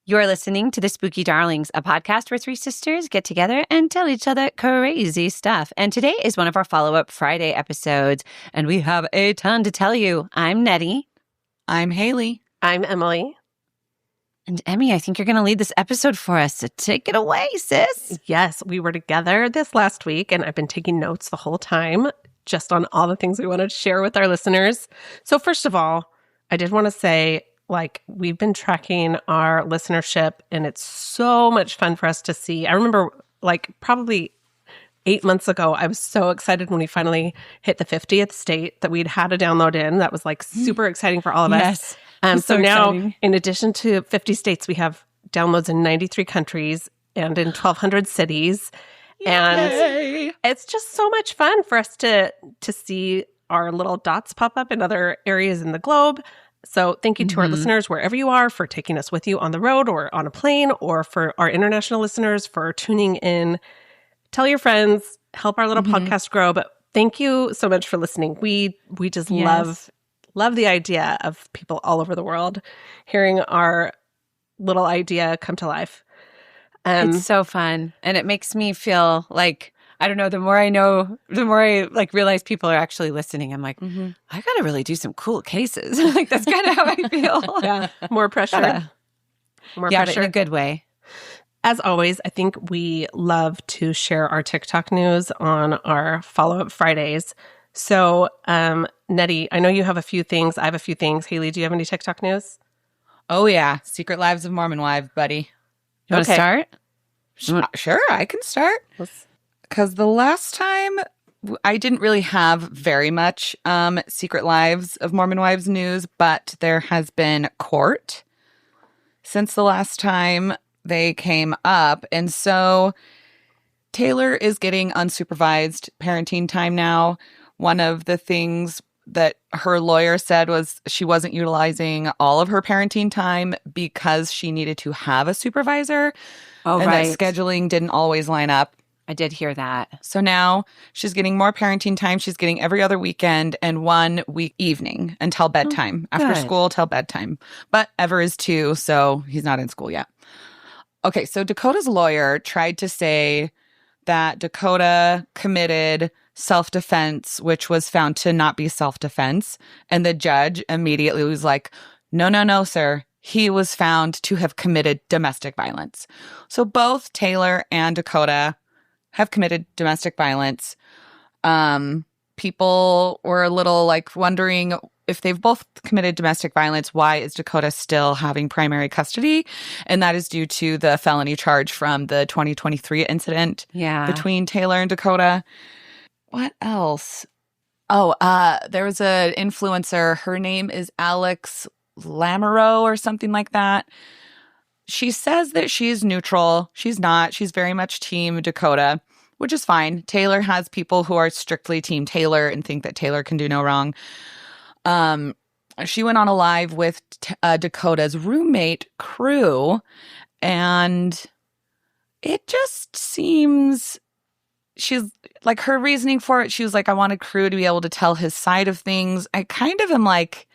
You're listening to The Spooky Darlings, a podcast where three sisters get together and tell each other crazy stuff. And today is one of our follow-up Friday episodes, and we have a ton to tell you. I'm Nettie. I'm Haley. I'm Emily. And Emmy, I think you're going to lead this episode for us, so take it away, sis. Yes, we were together this last week, and I've been taking notes the whole time just on all the things we wanted to share with our listeners. So first of all, I did want to say, we've been tracking our listenership, and it's so much fun for us to see. I remember, probably 8 months ago, I was so excited when we finally hit the 50th state that we'd had a download in. That was, super exciting for all of us. So now, exciting. In addition to 50 states, we have downloads in 93 countries and in 1,200 cities. Yay! And it's just so much fun for us to see our little dots pop up in other areas in the globe. So thank you to our listeners, wherever you are, for taking us with you on the road or on a plane, or for our international listeners for tuning in. Tell your friends, help our little podcast grow. But thank you so much for listening. We just love the idea of people all over the world hearing our little idea come to life. It's so fun. And it makes me feel like, I don't know, the more I know, the more I realize people are actually listening. I'm like, I got to really do some cool cases. That's kind of how I feel. Yeah. More pressure. More pressure. But in a good way. As always, I think we love to share our TikTok news on our follow-up Fridays. So, Nettie, I know you have a few things. I have a few things. Haley, do you have any TikTok news? Oh, yeah. Secret Lives of Mormon Wives, buddy. You want to start? Sure, I can start. Because the last time, I didn't really have very much Secret Lives of Mormon Wives news, but there has been court since the last time they came up. And so Taylor is getting unsupervised parenting time now. One of the things that her lawyer said was she wasn't utilizing all of her parenting time because she needed to have a supervisor. Oh, and right. that scheduling didn't always line up. I did hear that. So now she's getting more parenting time. She's getting every other weekend and 1 week evening until bedtime. After school till bedtime. But Ever is 2, so he's not in school yet. Okay, so Dakota's lawyer tried to say that Dakota committed self-defense, which was found to not be self-defense. And the judge immediately was like, no, sir. He was found to have committed domestic violence. So both Taylor and Dakota have committed domestic violence. People were a little wondering if they've both committed domestic violence, why is Dakota still having primary custody? And that is due to the felony charge from the 2023 incident between Taylor and Dakota. What else? Oh, there was an influencer. Her name is Alex Lamoureux or something like that. She says that she's neutral. She's not. She's very much Team Dakota, which is fine. Taylor has people who are strictly Team Taylor and think that Taylor can do no wrong. She went on a live with Dakota's roommate, Crew, and it just seems she's her reasoning for it. She was like, I wanted Crew to be able to tell his side of things. I kind of am like,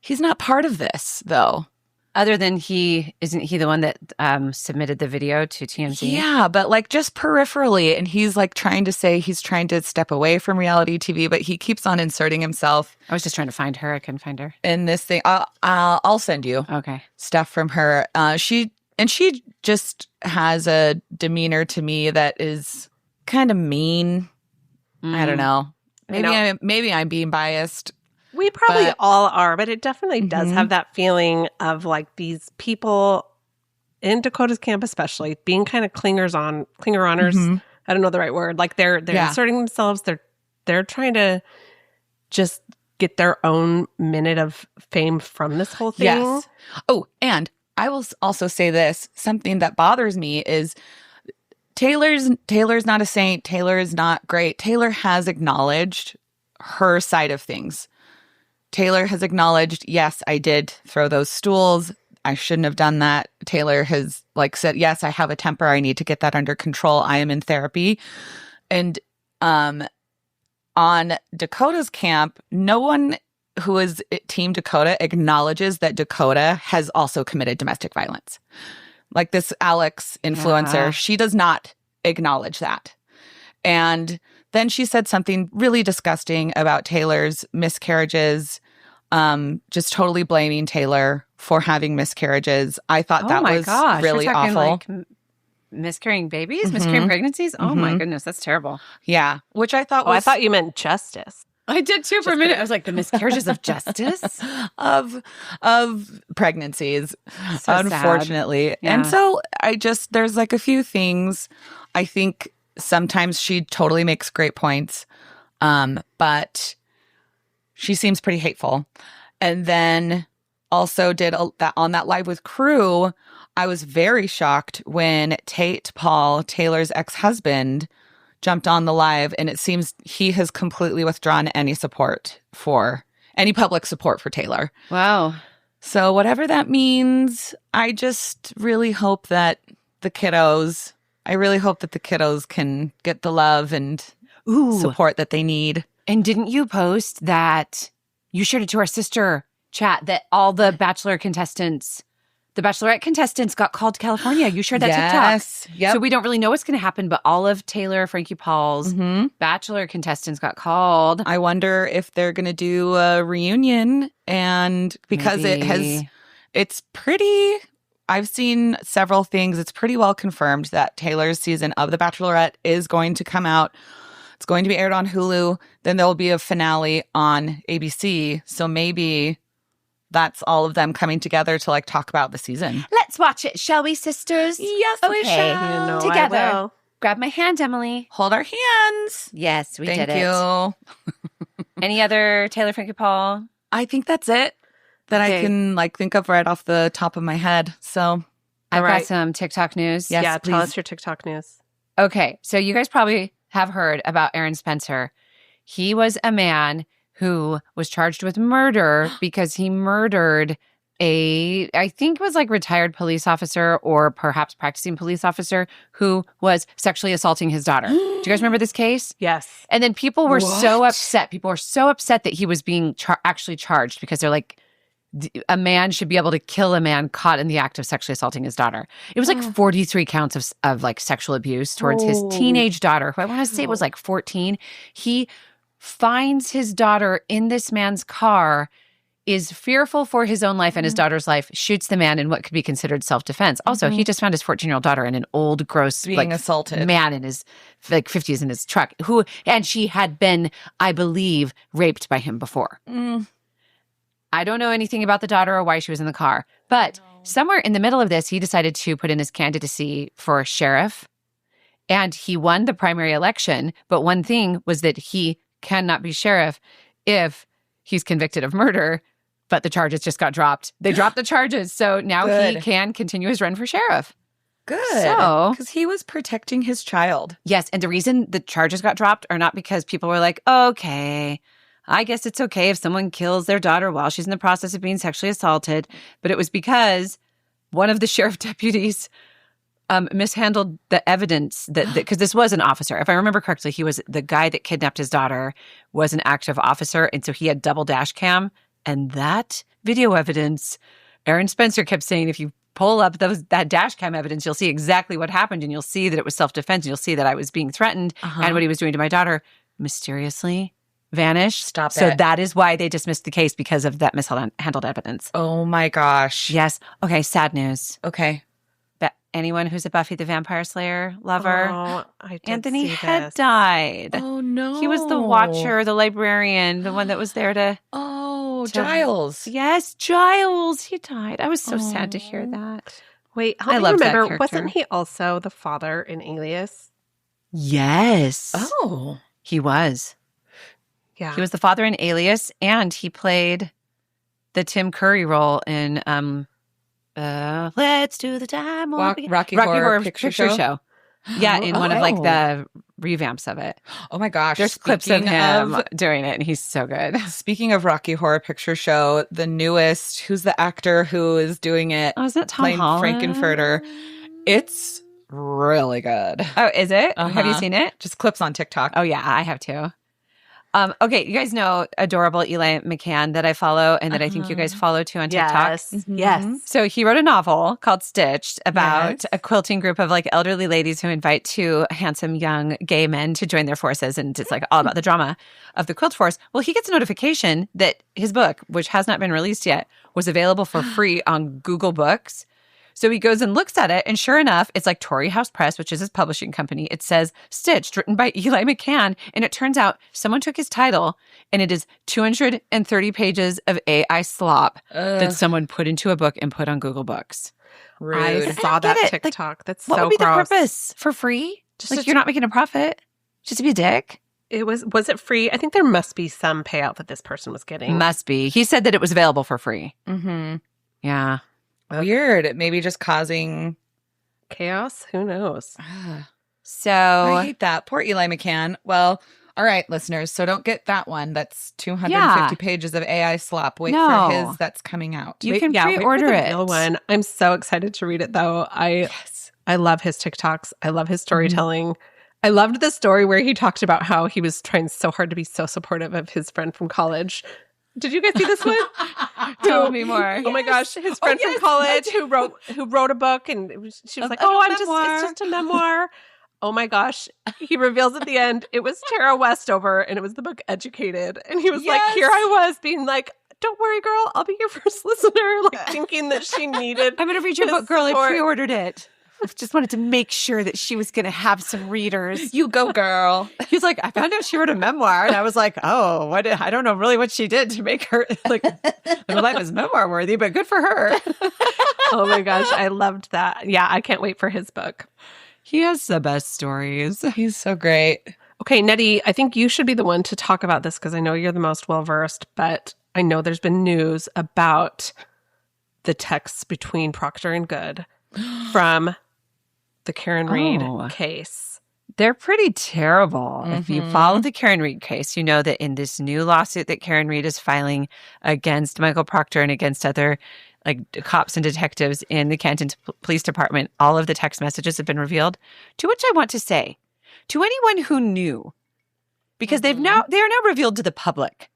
he's not part of this, though. Other than isn't he the one that submitted the video to TMZ? Yeah, but just peripherally. And he's trying to say he's trying to step away from reality TV, but he keeps on inserting himself. I was just trying to find her. I couldn't find her. In this thing, I'll send you stuff from her. She just has a demeanor to me that is kind of mean. I don't know. Maybe I'm being biased. We probably all are, but it definitely does have that feeling of these people in Dakota's camp, especially being kind of clinger-oners. I don't know the right word. They're asserting themselves. They're trying to just get their own minute of fame from this whole thing. Yes. Oh, and I will also say this. Something that bothers me is Taylor's not a saint. Taylor is not great. Taylor has acknowledged her side of things. Taylor has acknowledged, yes, I did throw those stools. I shouldn't have done that. Taylor has said, yes, I have a temper. I need to get that under control. I am in therapy. And on Dakota's camp, no one who is Team Dakota acknowledges that Dakota has also committed domestic violence. Like this Alex influencer, she does not acknowledge that. And then she said something really disgusting about Taylor's miscarriages, just totally blaming Taylor for having miscarriages. I thought that was really We're talking, awful. like, miscarrying babies, miscarrying pregnancies. Oh my goodness, that's terrible. Yeah, which I thought I thought you meant justice. I did too for a minute. I was like, the miscarriages of justice of pregnancies, So unfortunately. sad. Yeah. And so there's like a few things. I think sometimes she totally makes great points, but she seems pretty hateful. And then also did that on that live with Crew. I was very shocked when Tate Paul, Taylor's ex-husband, jumped on the live, and it seems he has completely withdrawn any public support for Taylor. Wow. So whatever that means, I just really hope that the kiddos can get the love and support that they need. And didn't you post that you shared it to our sister chat that all the Bachelorette contestants got called to California? You shared that TikTok. Yep. So we don't really know what's going to happen, but all of Taylor Frankie Paul's Bachelor contestants got called. I wonder if they're going to do a reunion, and because it's pretty, I've seen several things. It's pretty well confirmed that Taylor's season of The Bachelorette is going to come out. It's going to be aired on Hulu. Then there will be a finale on ABC. So maybe that's all of them coming together to like talk about the season. Let's watch it, shall we, sisters? Yes, we shall. Together. I will. Grab my hand, Emily. Hold our hands. Yes, we Thank did it. you. Any other Taylor Frankie Paul? I think that's it that I can like think of right off the top of my head. So I've got some TikTok news. Yes, yeah, please. tell us your TikTok news. Okay, so you guys probably have heard about Aaron Spencer. He was a man who was charged with murder because he murdered I think it was like retired police officer or perhaps practicing police officer who was sexually assaulting his daughter. Do you guys remember this case? Yes. And then people were so upset. People were so upset that he was being actually charged because they're like, a man should be able to kill a man caught in the act of sexually assaulting his daughter. It was like 43 counts of like sexual abuse towards his teenage daughter, who I want to say was like 14. He finds his daughter in this man's car, is fearful for his own life and his daughter's life, shoots the man in what could be considered self-defense. Also, he just found his 14-year-old daughter in an old, gross, being assaulted man in his like 50s in his truck, and she had been, I believe, raped by him before. I don't know anything about the daughter or why she was in the car, but somewhere in the middle of this, he decided to put in his candidacy for sheriff, and he won the primary election. But one thing was that he cannot be sheriff if he's convicted of murder, but the charges just got dropped. They dropped the charges, so now he can continue his run for sheriff. Good. So, because he was protecting his child. Yes, and the reason the charges got dropped are not because people were like, okay, I guess it's okay if someone kills their daughter while she's in the process of being sexually assaulted, but it was because one of the sheriff deputies mishandled the evidence because this was an officer. If I remember correctly, he was the guy that kidnapped his daughter was an active officer, and so he had double dash cam, and that video evidence, Aaron Spencer kept saying, if you pull up that dash cam evidence, you'll see exactly what happened, and you'll see that it was self-defense, and you'll see that I was being threatened, and what he was doing to my daughter mysteriously vanished. Stop it. So that is why they dismissed the case, because of that mishandled evidence. Oh my gosh. Yes. Okay, sad news. Okay. Anyone who's a Buffy the Vampire Slayer lover, Oh, I did Anthony see Head this. died. Oh no. He was the watcher, the librarian, the one that was there to... Oh, Giles. Yes, Giles. He died. I was so sad to hear that. Wait, help I me loved that remember. character. Wasn't he also the father in Alias? Yes. Oh. He was. Yeah. He was the father in Alias, and he played the Tim Curry role in Let's Do the Time Warp Again. Rocky Horror Picture Show? Yeah, in one of like the revamps of it. Oh my gosh. There's clips of him doing it, and he's so good. Speaking of Rocky Horror Picture Show, the newest, who's the actor who is doing it? Oh, is that Tom playing Holland? Frankenfurter. It's really good. Oh, is it? Have you seen it? Just clips on TikTok. Oh, yeah, I have too. Okay, you guys know adorable Eli McCann that I follow and that I think you guys follow too on TikTok. Yes. Yes. So he wrote a novel called Stitched about a quilting group of like elderly ladies who invite two handsome young gay men to join their forces. And it's like all about the drama of the quilt force. Well, he gets a notification that his book, which has not been released yet, was available for free on Google Books. So he goes and looks at it, and sure enough, it's like Tory House Press, which is his publishing company. It says Stitched, written by Eli McCann, and it turns out someone took his title, and it is 230 pages of AI slop that someone put into a book and put on Google Books. Rude. I saw that TikTok. Like, That's so what would be gross. the purpose? For free? Just like you're not making a profit? Just to be a dick? It was it free? I think there must be some payout that this person was getting. Must be. He said that it was available for free. Mm-hmm. Yeah. Weird. Maybe just causing Chaos? Who knows? So I hate that. Poor Eli McCann. Well, all right, listeners. So don't get that one. That's 250 pages of AI slop. Wait for his that's coming out. You can wait for pre-order the it. real one. I'm so excited to read it, though. I love his TikToks. I love his storytelling. I loved the story where he talked about how he was trying so hard to be so supportive of his friend from college. Did you guys see this one? Tell me more. Oh my gosh, his friend from college who wrote a book, and she was like, it's just a memoir. Oh my gosh. He reveals at the end it was Tara Westover, and it was the book Educated. And he was like, here I was being like, don't worry, girl, I'll be your first listener, like thinking that she needed I'm going to read your book, girl. support. I pre-ordered it. I just wanted to make sure that she was going to have some readers. You go, girl. He's like, I found out she wrote a memoir. And I was like, oh, I don't know really what she did to make her, like, her life is memoir worthy, but good for her. Oh my gosh, I loved that. Yeah, I can't wait for his book. He has the best stories. He's so great. Okay, Nettie, I think you should be the one to talk about this because I know you're the most well-versed, but I know there's been news about the texts between Proctor and Good from the Karen Reed case. They're pretty terrible. If you follow the Karen Reed case, you know that in this new lawsuit that Karen Reed is filing against Michael Proctor and against other like cops and detectives in the Canton Police Department, all of the text messages have been revealed. To which I want to say, to anyone who knew, because they are now revealed to the public,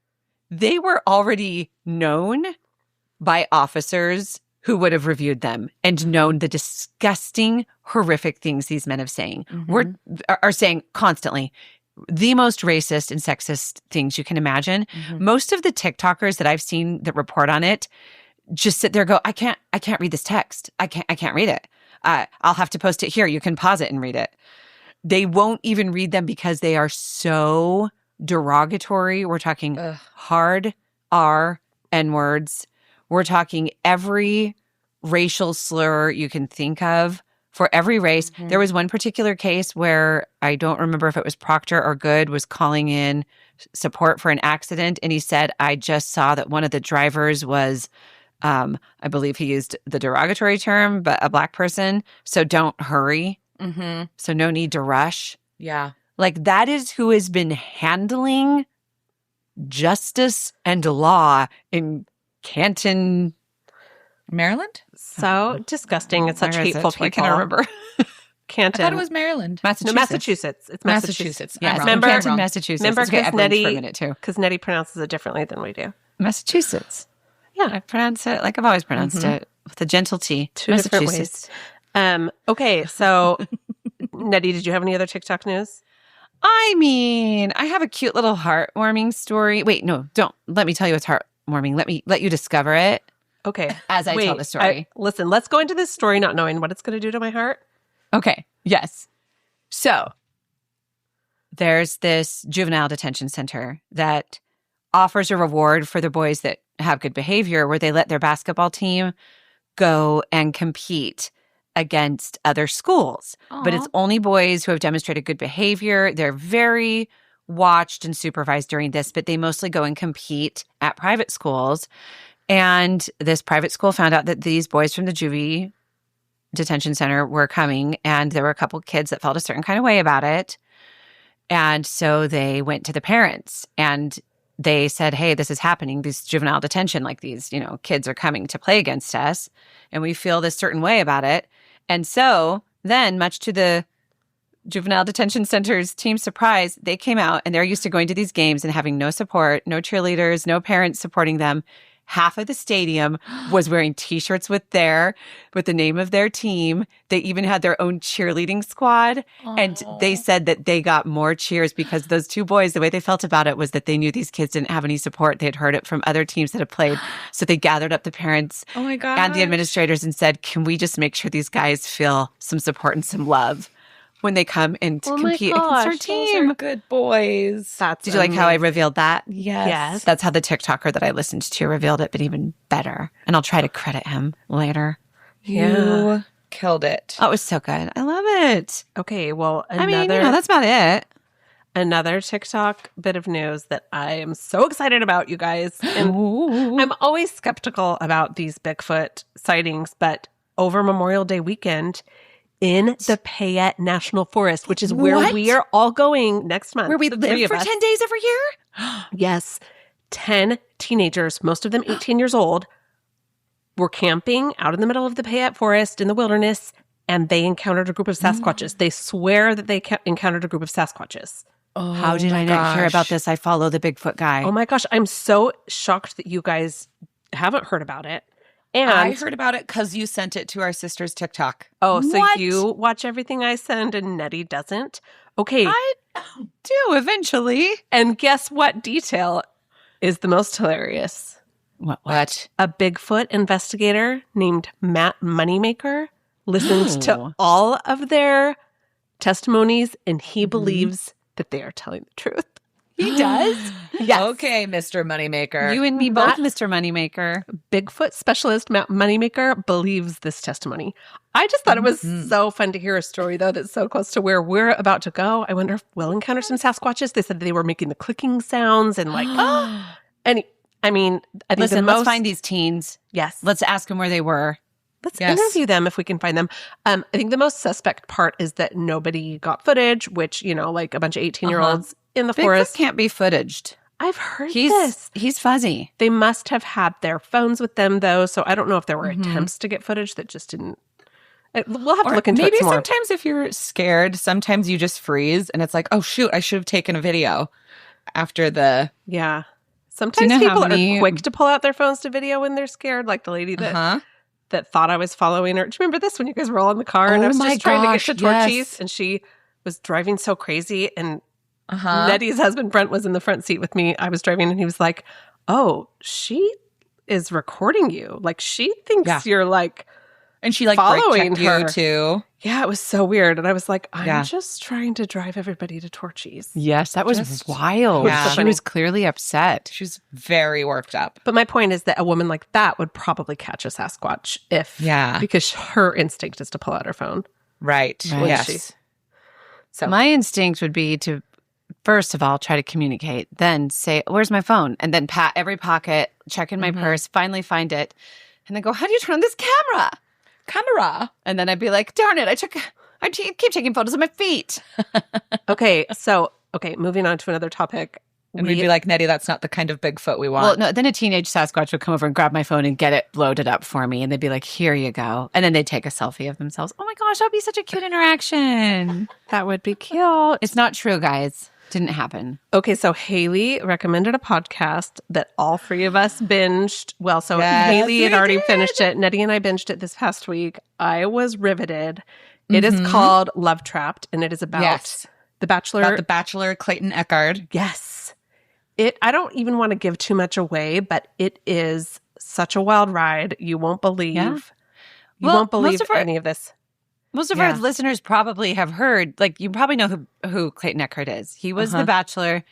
they were already known by officers who would have reviewed them and known the disgusting, horrific things these men are saying. Are saying constantly the most racist and sexist things you can imagine. Most of the TikTokers that I've seen that report on it just sit there and go, I can't read this text. I can't read it. I'll have to post it here. You can pause it and read it. They won't even read them because they are so derogatory. We're talking hard R, N-words. We're talking every racial slur you can think of for every race. There was one particular case where I don't remember if it was Proctor or Good was calling in support for an accident. And he said, I just saw that one of the drivers was, I believe he used the derogatory term, but a Black person. So don't hurry. So no need to rush. Yeah. Like that is who has been handling justice and law in Canton, Maryland? So disgusting. It's such Where is hateful it? people. I can't remember. Canton. I thought it was Maryland. No, Massachusetts. It's Massachusetts. Yes, Remember, Canton, Massachusetts. remember Okay, I because blinked for a minute too. Because Nettie pronounces it differently than we do. Massachusetts. Yeah. I pronounce it like I've always pronounced it, with a gentle T. Two different ways. Okay, so Nettie, did you have any other TikTok news? I mean, I have a cute little heartwarming story. Wait, no, don't. Let me tell you what's heartwarming. Let you discover it. Okay. As I tell the story. Listen, let's go into this story not knowing what it's going to do to my heart. Okay. Yes. So there's this juvenile detention center that offers a reward for the boys that have good behavior where they let their basketball team go and compete against other schools. But it's only boys who have demonstrated good behavior. They're very watched and supervised during this, but they mostly go and compete at private schools. And this private school found out that these boys from the juvie detention center were coming, and there were a couple kids that felt a certain kind of way about it. And so they went to the parents and they said, hey, this is happening, this juvenile detention, like these, kids are coming to play against us, and we feel this certain way about it. And so then, much to the Juvenile Detention Center's team surprise, they came out and they're used to going to these games and having no support, no cheerleaders, no parents supporting them. Half of the stadium was wearing T-shirts with the name of their team. They even had their own cheerleading squad. Aww. And they said that they got more cheers because those two boys, the way they felt about it was that they knew these kids didn't have any support. They had heard it from other teams that had played. So they gathered up the parents and the administrators and said, can we just make sure these guys feel some support and some love when they come and compete against our team? Those are good boys. Did you like how I revealed that? Yes. That's how the TikToker that I listened to revealed it, but even better. And I'll try to credit him later. You killed it. Oh, it was so good. I love it. Okay, well, that's about it. Another TikTok bit of news that I am so excited about, you guys. And I'm always skeptical about these Bigfoot sightings, but over Memorial Day weekend, in the Payette National Forest, which is where we are all going next month. Where we live for 10 days every year? Yes. 10 teenagers, most of them 18 years old, were camping out in the middle of the Payette Forest in the wilderness, and they encountered a group of Sasquatches. They swear that they encountered a group of Sasquatches. Oh, how did I not hear about this? I follow the Bigfoot guy. Oh my gosh. I'm so shocked that you guys haven't heard about it. And I heard about it because you sent it to our sister's TikTok. Oh, so you watch everything I send and Nettie doesn't? Okay. I do eventually. And guess what detail is the most hilarious? What? A Bigfoot investigator named Matt Moneymaker listened to all of their testimonies, and he believes that they are telling the truth. He does? Yes. Okay, Mr. Moneymaker. You and me both, Mr. Moneymaker. Bigfoot specialist Matt Moneymaker believes this testimony. I just thought it was so fun to hear a story, though, that's so close to where we're about to go. I wonder if we'll encounter some Sasquatches. They said they were making the clicking sounds and like, and I mean, I think let's find these teens. Yes. Let's ask them where they were. Let's interview them if we can find them. I think the most suspect part is that nobody got footage, which, like a bunch of 18-year-olds in the forest. Bigfoot can't be footaged. I've heard this. He's fuzzy. They must have had their phones with them, though, so I don't know if there were attempts to get footage that just didn't. We'll have to look into it some more. Maybe sometimes if you're scared, sometimes you just freeze, and it's like, oh, shoot, I should have taken a video after the... Yeah. Sometimes people are quick to pull out their phones to video when they're scared, like the lady that thought I was following her. Do you remember this when you guys were all in the car and I was just trying to get to Torchy's and she was driving so crazy and Nettie's husband Brent was in the front seat with me. I was driving and he was like, "Oh, she is recording you. Like she thinks you're like." And she like following her you too. Yeah, it was so weird. And I was like, I'm just trying to drive everybody to Torchy's. Yes, that was wild. Yeah. She was clearly upset. She was very worked up. But my point is that a woman like that would probably catch a Sasquatch because her instinct is to pull out her phone. Right. Yes. So my instinct would be to, first of all, try to communicate, then say, where's my phone? And then pat every pocket, check in my purse, finally find it, and then go, how do you turn on this camera? And then I'd be like, darn it, I keep taking photos of my feet. Okay, moving on to another topic. And we'd be like, Nettie, that's not the kind of Bigfoot we want. Well, no, then a teenage Sasquatch would come over and grab my phone and get it loaded up for me. And they'd be like, here you go. And then they'd take a selfie of themselves. Oh my gosh, that would be such a cute interaction. That would be cute. It's not true, guys. Didn't happen. Okay, so Haley recommended a podcast that all three of us binged. Well, so Haley had already finished it. Nettie and I binged it this past week. I was riveted. It is called Love Trapped, and it is about The Bachelor. About the Bachelor, Clayton Echard. Yes. I don't even want to give too much away, but it is such a wild ride. You won't believe. Yeah. You won't believe any of this. Most of our listeners probably have heard, like, you probably know who Clayton Echard is. He was the Bachelor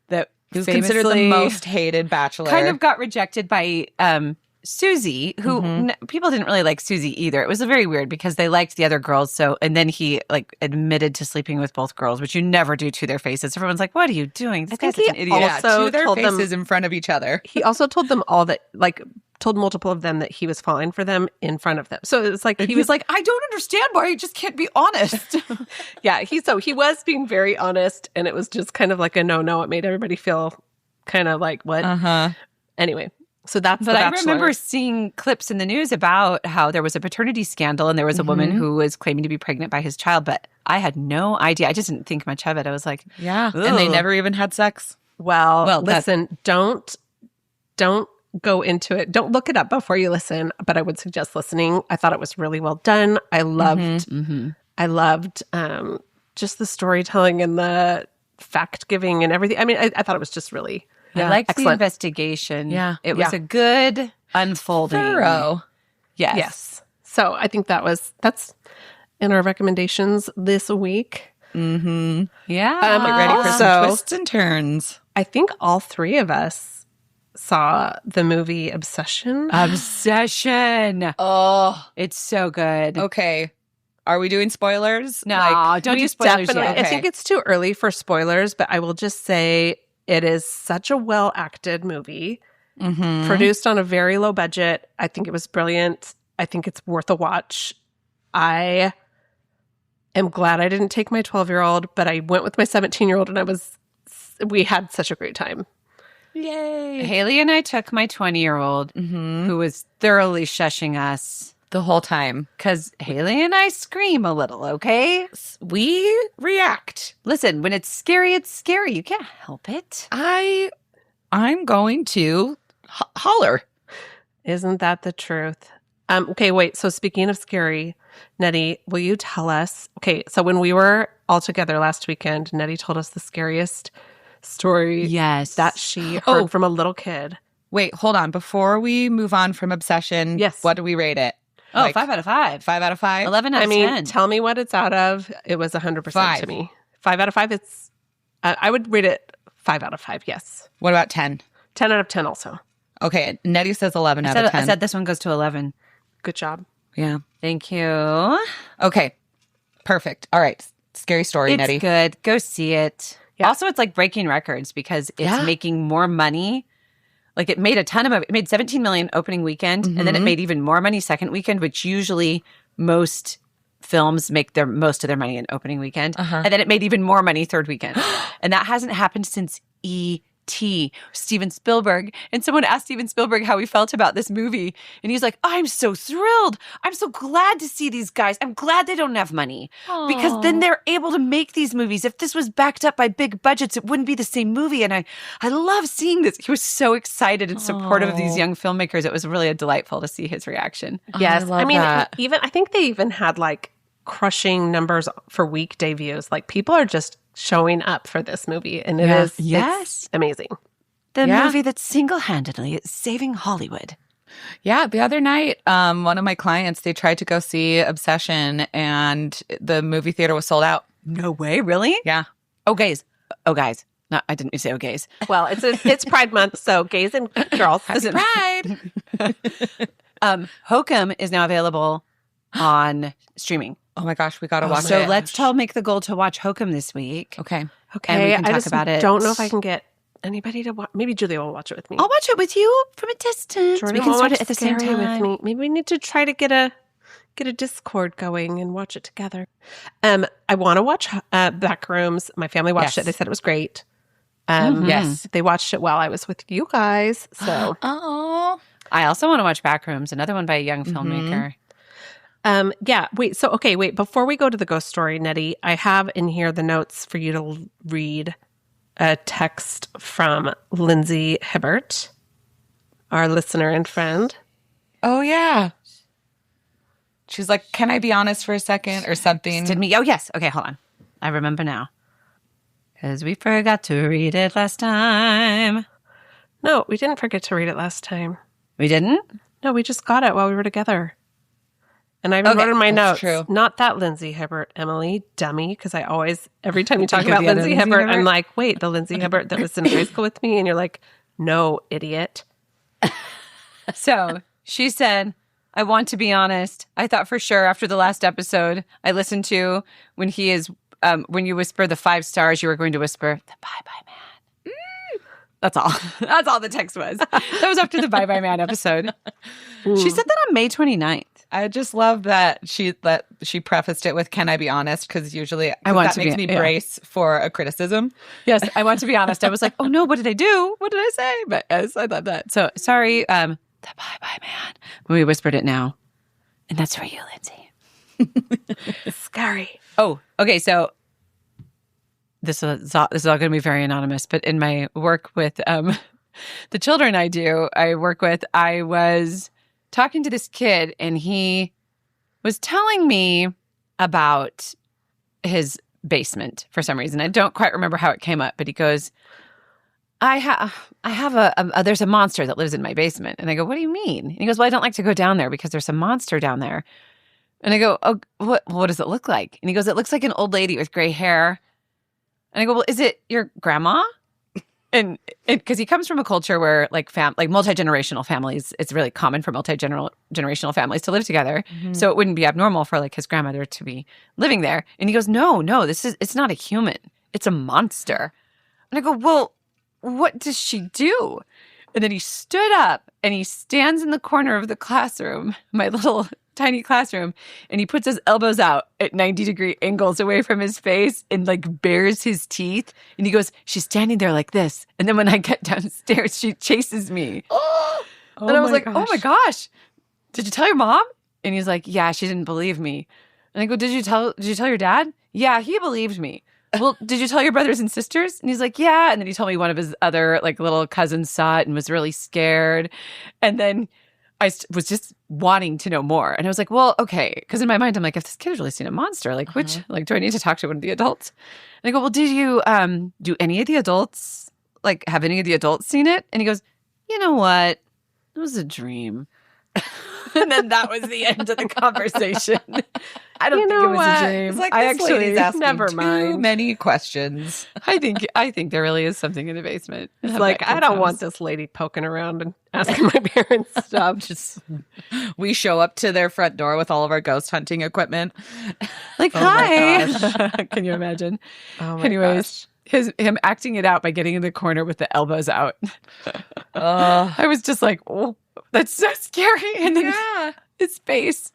that who's considered the most hated Bachelor. Kind of got rejected by Susie, who people didn't really like Susie either. It was very weird because they liked the other girls. So, and then he like admitted to sleeping with both girls, which you never do to their faces. Everyone's like, "What are you doing?" This guy's such an idiot. Also to their faces in front of each other. He also told them all that, like, told multiple of them that he was falling for them in front of them. So it's like he was like, I don't understand why you just can't be honest. He was being very honest, and it was just kind of like a no. It made everybody feel kind of like, what? Uh-huh. Anyway, So that's But The I Bachelor. remember seeing clips in the news about how there was a paternity scandal and there was a woman who was claiming to be pregnant by his child, but I had no idea. I just didn't think much of it. I was like, Yeah. And they "Ugh." never even had sex. Well, listen, don't go into it. Don't look it up before you listen, but I would suggest listening. I thought it was really well done. I loved just the storytelling and the fact giving and everything. I mean, I thought it was just really I liked the excellent. investigation. Yeah. It was a good unfolding. Thorough. Yes. So I think that's in our recommendations this week. Yeah. Get ready for some Also- twists and turns. I think all three of us saw the movie Obsession. Obsession. Oh, It's so good. okay. Are we doing spoilers? No, don't do spoilers Definitely. yet. I think it's too early for spoilers, but I will just say it is such a well acted movie, produced on a very low budget. I think it was brilliant. I think it's worth a watch. I am glad I didn't take my 12-year-old, but I went with my 17-year-old and we had such a great time. Yay. Haley and I took my 20-year-old who was thoroughly shushing us The whole time. because Haley and I scream a little, okay? We react. Listen, when it's scary, it's scary. You can't help it. I'm going to holler. Isn't that the truth? Okay, wait. So speaking of scary, Nettie, will you tell us? Okay, so when we were all together last weekend, Nettie told us the scariest story Yes. that she heard from a little kid. Wait, hold on. Before we move on from Obsession, Yes. what do we rate it? Oh, 5 out of 5. 5 out of 5? 11 out I of mean, 10. tell me what it's out of. It was 100% to 5. me. 5 out of 5. It's. I would rate it 5 out of 5. Yes, What about 10? 10 out of 10. Also, Okay, Nettie says 11 out of 10. I said this one goes to 11. good job. Yeah. Thank you. Okay, perfect. All right, scary story, It's Nettie. good. Go see it. Yeah. Also, it's like breaking records because it's Yeah. making more money. Like it made a ton of money. It made 17 million opening weekend, and then it made even more money second weekend, which usually most films make most of their money in opening weekend. And then it made even more money third weekend. And that hasn't happened since E.T., Steven Spielberg. And someone asked Steven Spielberg how he felt about this movie. And he's like, I'm so thrilled. I'm so glad to see these guys. I'm glad they don't have money because then they're able to make these movies. If this was backed up by big budgets, it wouldn't be the same movie. And I love seeing this. He was so excited and supportive of these young filmmakers. It was really delightful to see his reaction. Yes, love I mean, that. I think they even had like crushing numbers for weekday views. Like people are just showing up for this movie, and it's amazing. The Yeah. movie that single-handedly is saving Hollywood. Yeah, the other night, one of my clients, they tried to go see Obsession, and the movie theater was sold out. No way, really? Yeah. Oh, guys. No, I didn't mean to say oh, gays. Well, it's Pride Month, so gays and girls. Listen, Pride. Hokum is now available on streaming. Oh my gosh, we got to watch So it. let's make the goal to watch Hokum this week. Okay. Okay, And we can I talk just about it. don't know if I can get anybody to watch. Maybe Julia will watch it with me. I'll watch it with you from a distance. Jordan we can will start watch it at the same Scary time. with me. Maybe we need to try to get a Discord going and watch it together. I want to watch Backrooms. My family watched it. They said it was great. Yes. They watched it while I was with you guys. So Oh. I also want to watch Backrooms, another one by a young filmmaker. yeah. Wait. Before we go to the ghost story, Nettie, I have in here the notes for you to read a text from Lindsay Hibbert, our listener and friend. Oh, yeah. She's like, can I be honest for a second or something? Did me? Oh, yes. Okay, hold on. I remember now. Because we forgot to read it last time. No, we didn't forget to read it last time. We didn't? No, we just got it while we were together. And I even wrote in my that's notes, true. not that Lindsay Hibbert, Emily, dummy, because I always, every time you talk Think of about the other Lindsay Lindsay Hibbert, Hibbert? I'm like, wait, the Lindsay Hibbert that was in high school with me? And you're like, no, idiot. So she said, I want to be honest. I thought for sure after the last episode I listened to when when you whisper the 5 stars, you were going to whisper the bye-bye man. That's all. That's all the text was. That was after the bye-bye man episode. She said that on May 29th. I just love that she prefaced it with, "Can I be honest?" Because usually that makes me brace for a criticism. Yes, I want to be honest. I was like, oh no, what did I do? What did I say? But yes, I love that. So sorry, the bye-bye man. We whispered it now. And that's for you, Lindsay. Scary. Oh, okay. So this is all going to be very anonymous, but in my work with the children I work with, I was talking to this kid and he was telling me about his basement for some reason. I don't quite remember how it came up, but he goes, I have there's a monster that lives in my basement. And I go, what do you mean? And he goes, well, I don't like to go down there because there's a monster down there. And I go, oh, what does it look like? And he goes, it looks like an old lady with gray hair. And I go, well, is it your grandma? And because he comes from a culture where like multi-generational families, it's really common for multi-generational families to live together. Mm-hmm. So it wouldn't be abnormal for like his grandmother to be living there. And he goes, no, it's not a human. It's a monster. And I go, well, what does she do? And then he stood up and he stands in the corner of the classroom, my little tiny classroom, and he puts his elbows out at 90-degree angles away from his face and like bares his teeth. And he goes, she's standing there like this. And then when I get downstairs, she chases me. And I was like, oh my gosh, did you tell your mom? And he's like, yeah, she didn't believe me. And I go, did you tell your dad? Yeah, he believed me. Well, did you tell your brothers and sisters? And he's like, yeah. And then he told me one of his other like little cousins saw it and was really scared. And then I was just wanting to know more. And I was like, well, okay. Because in my mind, I'm like, if this kid has really seen a monster, like which, like, do I need to talk to one of the adults? And I go, well, did you, do any of the adults, like, have any of the adults seen it? And he goes, you know what? It was a dream. And then that was the end of the conversation. I don't think it was a dream. It's like I this lady's asking never mind. too many questions. I think there really is something in the basement. It's like, I don't want this lady poking around and asking my parents stuff. Just we show up to their front door with all of our ghost hunting equipment. Like, hi. Can you imagine? Oh my Anyways, him acting it out by getting in the corner with the elbows out. I was just like, oh, that's so scary. And then his face.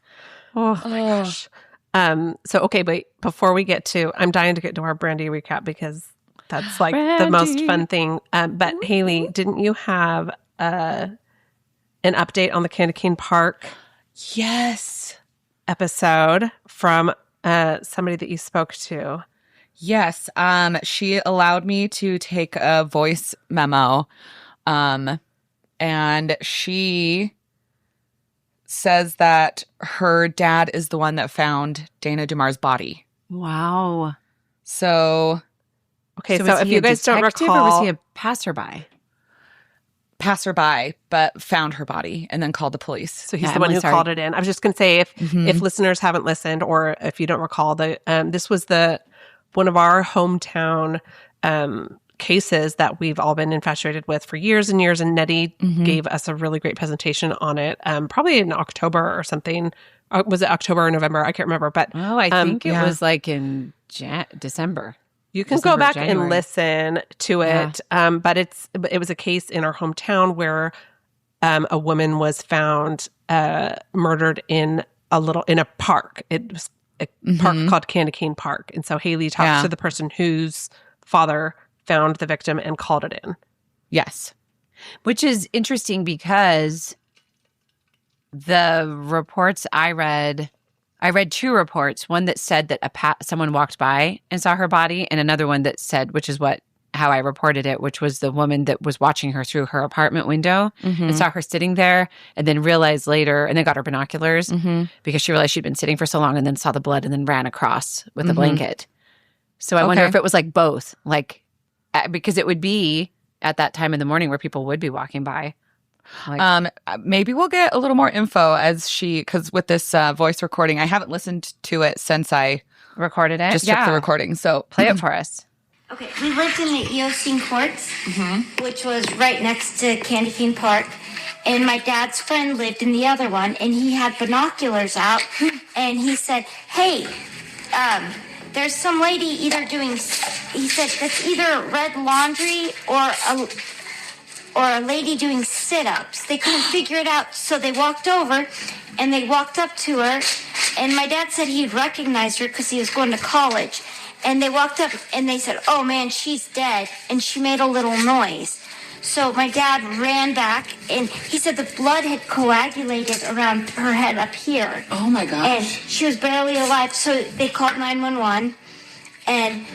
Oh my gosh. So, okay, wait, before we get to, I'm dying to get to our Brandi recap because that's like the most fun thing. But Haley, didn't you have an update on the Candy Cane Park? Yes. Episode from somebody that you spoke to. Yes. She allowed me to take a voice memo. And she says that her dad is the one that found Dana Dumar's body. Wow. So, okay, so if you guys don't recall, or was he a passerby, but found her body and then called the police. So he's the one who called it in. I was just going to say, if listeners haven't listened, or if you don't recall, this was one of our hometown cases that we've all been infatuated with for years and years. And Nettie gave us a really great presentation on it, probably in October or something. Was it October or November? I can't remember. But I think it was like in December. You can go back and listen to it. But it was a case in our hometown where a woman was found murdered in a park. It was a park called Candy Cane Park. And so Haley talks to the person whose father found the victim and called it in. Yes. Which is interesting because the reports I read two reports. One that said that someone walked by and saw her body, and another one that said, which is how I reported it, which was the woman that was watching her through her apartment window and saw her sitting there, and then realized later, and then got her binoculars because she realized she'd been sitting for so long, and then saw the blood and then ran across with a blanket. So I wonder if it was like both, like, because it would be at that time in the morning where people would be walking by. Like, maybe we'll get a little more info because with this voice recording, I haven't listened to it since I recorded it. Just took the recording. So play it for us. Okay, we lived in the Eocene Courts, which was right next to Candy Cane Park. And my dad's friend lived in the other one, and he had binoculars out, and he said, hey, there's some lady he said, that's either red laundry or a lady doing sit-ups. They couldn't figure it out, so they walked over and they walked up to her, and my dad said he'd recognized her because he was going to college. And they walked up and they said, "Oh man, she's dead," and she made a little noise. So my dad ran back, and he said the blood had coagulated around her head up here. Oh my gosh. And she was barely alive, so they called 911. And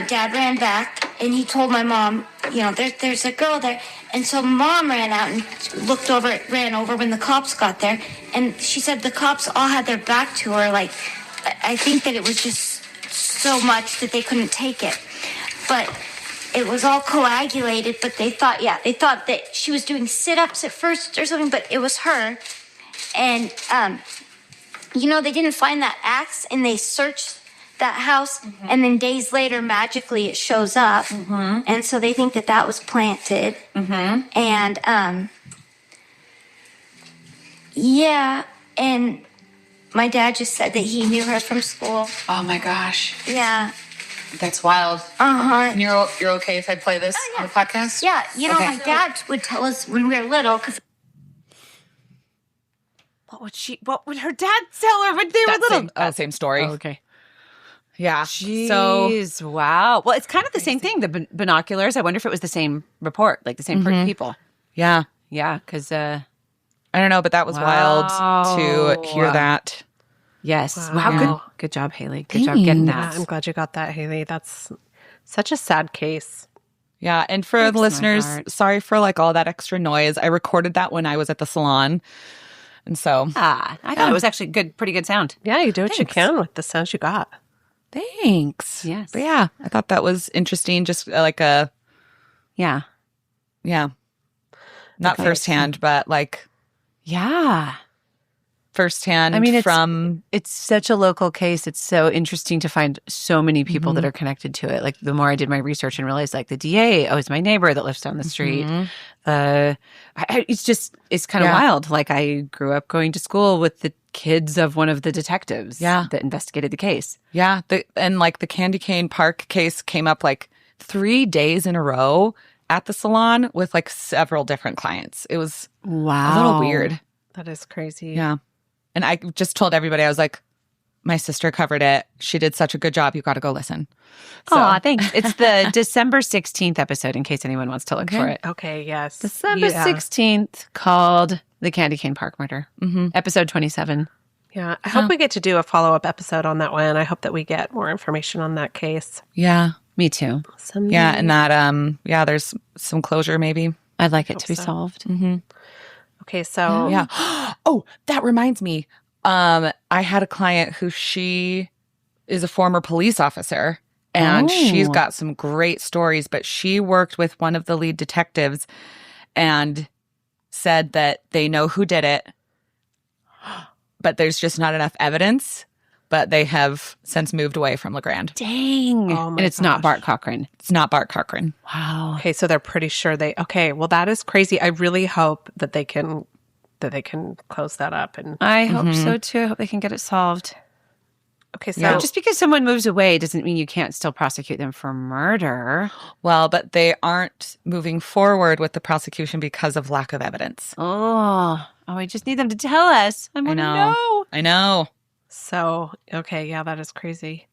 Dad ran back, and he told my mom, there's a girl there. And so Mom ran out and ran over when the cops got there. And she said the cops all had their back to her. Like, I think that it was just so much that they couldn't take it. But it was all coagulated, but they thought that she was doing sit-ups at first or something, but it was her. And, they didn't find that axe, and they searched that house, and then days later, magically, it shows up. And so they think that was planted. And, and my dad just said that he knew her from school. Oh my gosh. Yeah. That's wild. And you're okay if I play this on the podcast? Yeah, Okay. my dad would tell us when we were little, because What would her dad tell her when they were little? Same story. Oh, okay. Yeah. Jeez, wow. Well, it's kind of the same thing. The binoculars. I wonder if it was the same report, like the same people. Yeah. Yeah, because I don't know, but that was wild to hear that. yes, wow, Wow. good job, Haley. Good job getting Yeah, that. I'm glad you got that, Haley. That's such a sad case. Yeah. And for Breaks the my listeners, heart. sorry for all that extra noise. I recorded that when I was at the salon. And so I thought it was actually pretty good sound. Yeah, you do what you Thanks. can with the sounds you got. thanks. Yes. But yeah, I thought that was interesting. Just Yeah. not firsthand, but Yeah. firsthand I mean, from it's such a local case. It's so interesting to find so many people that are connected to it. Like the more I did my research and realized the DA, is my neighbor that lives down the street. It's kind of wild. Like I grew up going to school with the kids of one of the detectives that investigated the case. Yeah. The Candy Cane Park case came up 3 days in a row at the salon with several different clients. It was a little weird. That is crazy. Yeah. And I just told everybody, I was like, my sister covered it. She did such a good job. You got to go listen. So, Aw, thanks. It's the December 16th episode in case anyone wants to look for it. Okay, yes. December 16th called The Candy Cane Park Murder. Episode 27. Yeah, I hope we get to do a follow-up episode on that one. I hope that we get more information on that case. yeah. Me too. Someday. Yeah. And that, there's some closure maybe. I'd like it to be so. solved. Okay, so Yeah. Oh, that reminds me. I had a client who she is a former police officer, and she's got some great stories, but she worked with one of the lead detectives and said that they know who did it, but there's just not enough evidence. But they have since moved away from LeGrand. Dang. Oh my and it's not gosh. Bart Cochran. It's not Bart Cochran. Wow. Okay, so they're pretty sure okay, well that is crazy. I really hope that they can close that up and I hope so too. I hope they can get it solved. okay, so Just because someone moves away doesn't mean you can't still prosecute them for murder. Well, but they aren't moving forward with the prosecution because of lack of evidence. I just need them to tell us. I want to know. I know. So, okay, yeah, that is crazy.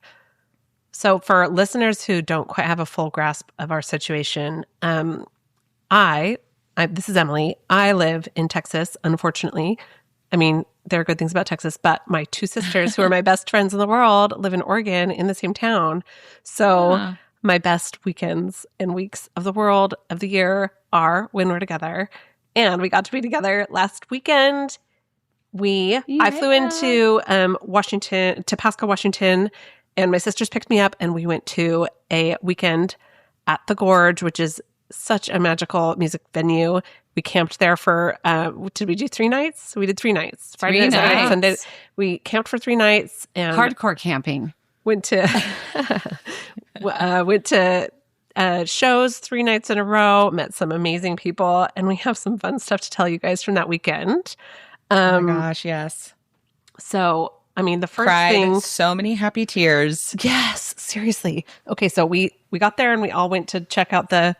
So, for listeners who don't quite have a full grasp of our situation, I this is Emily. I live in Texas, unfortunately. I mean, there are good things about Texas, but my two sisters, who are my best friends in the world, live in Oregon in the same town. So, my best weekends and weeks of the year are when we're together. And we got to be together last weekend. I flew into Pasco, Washington, and my sisters picked me up, and we went to a weekend at the Gorge, which is such a magical music venue. We camped there for, did we do 3 nights? We did 3 nights. Friday, Saturday, and Sunday. We camped for 3 nights. And Hardcore camping. went to shows 3 nights in a row, met some amazing people, and we have some fun stuff to tell you guys from that weekend. Oh my gosh, yes. So, I mean, the first Cried thing... so many happy tears. Yes, seriously. Okay, so we got there and we all went to check out the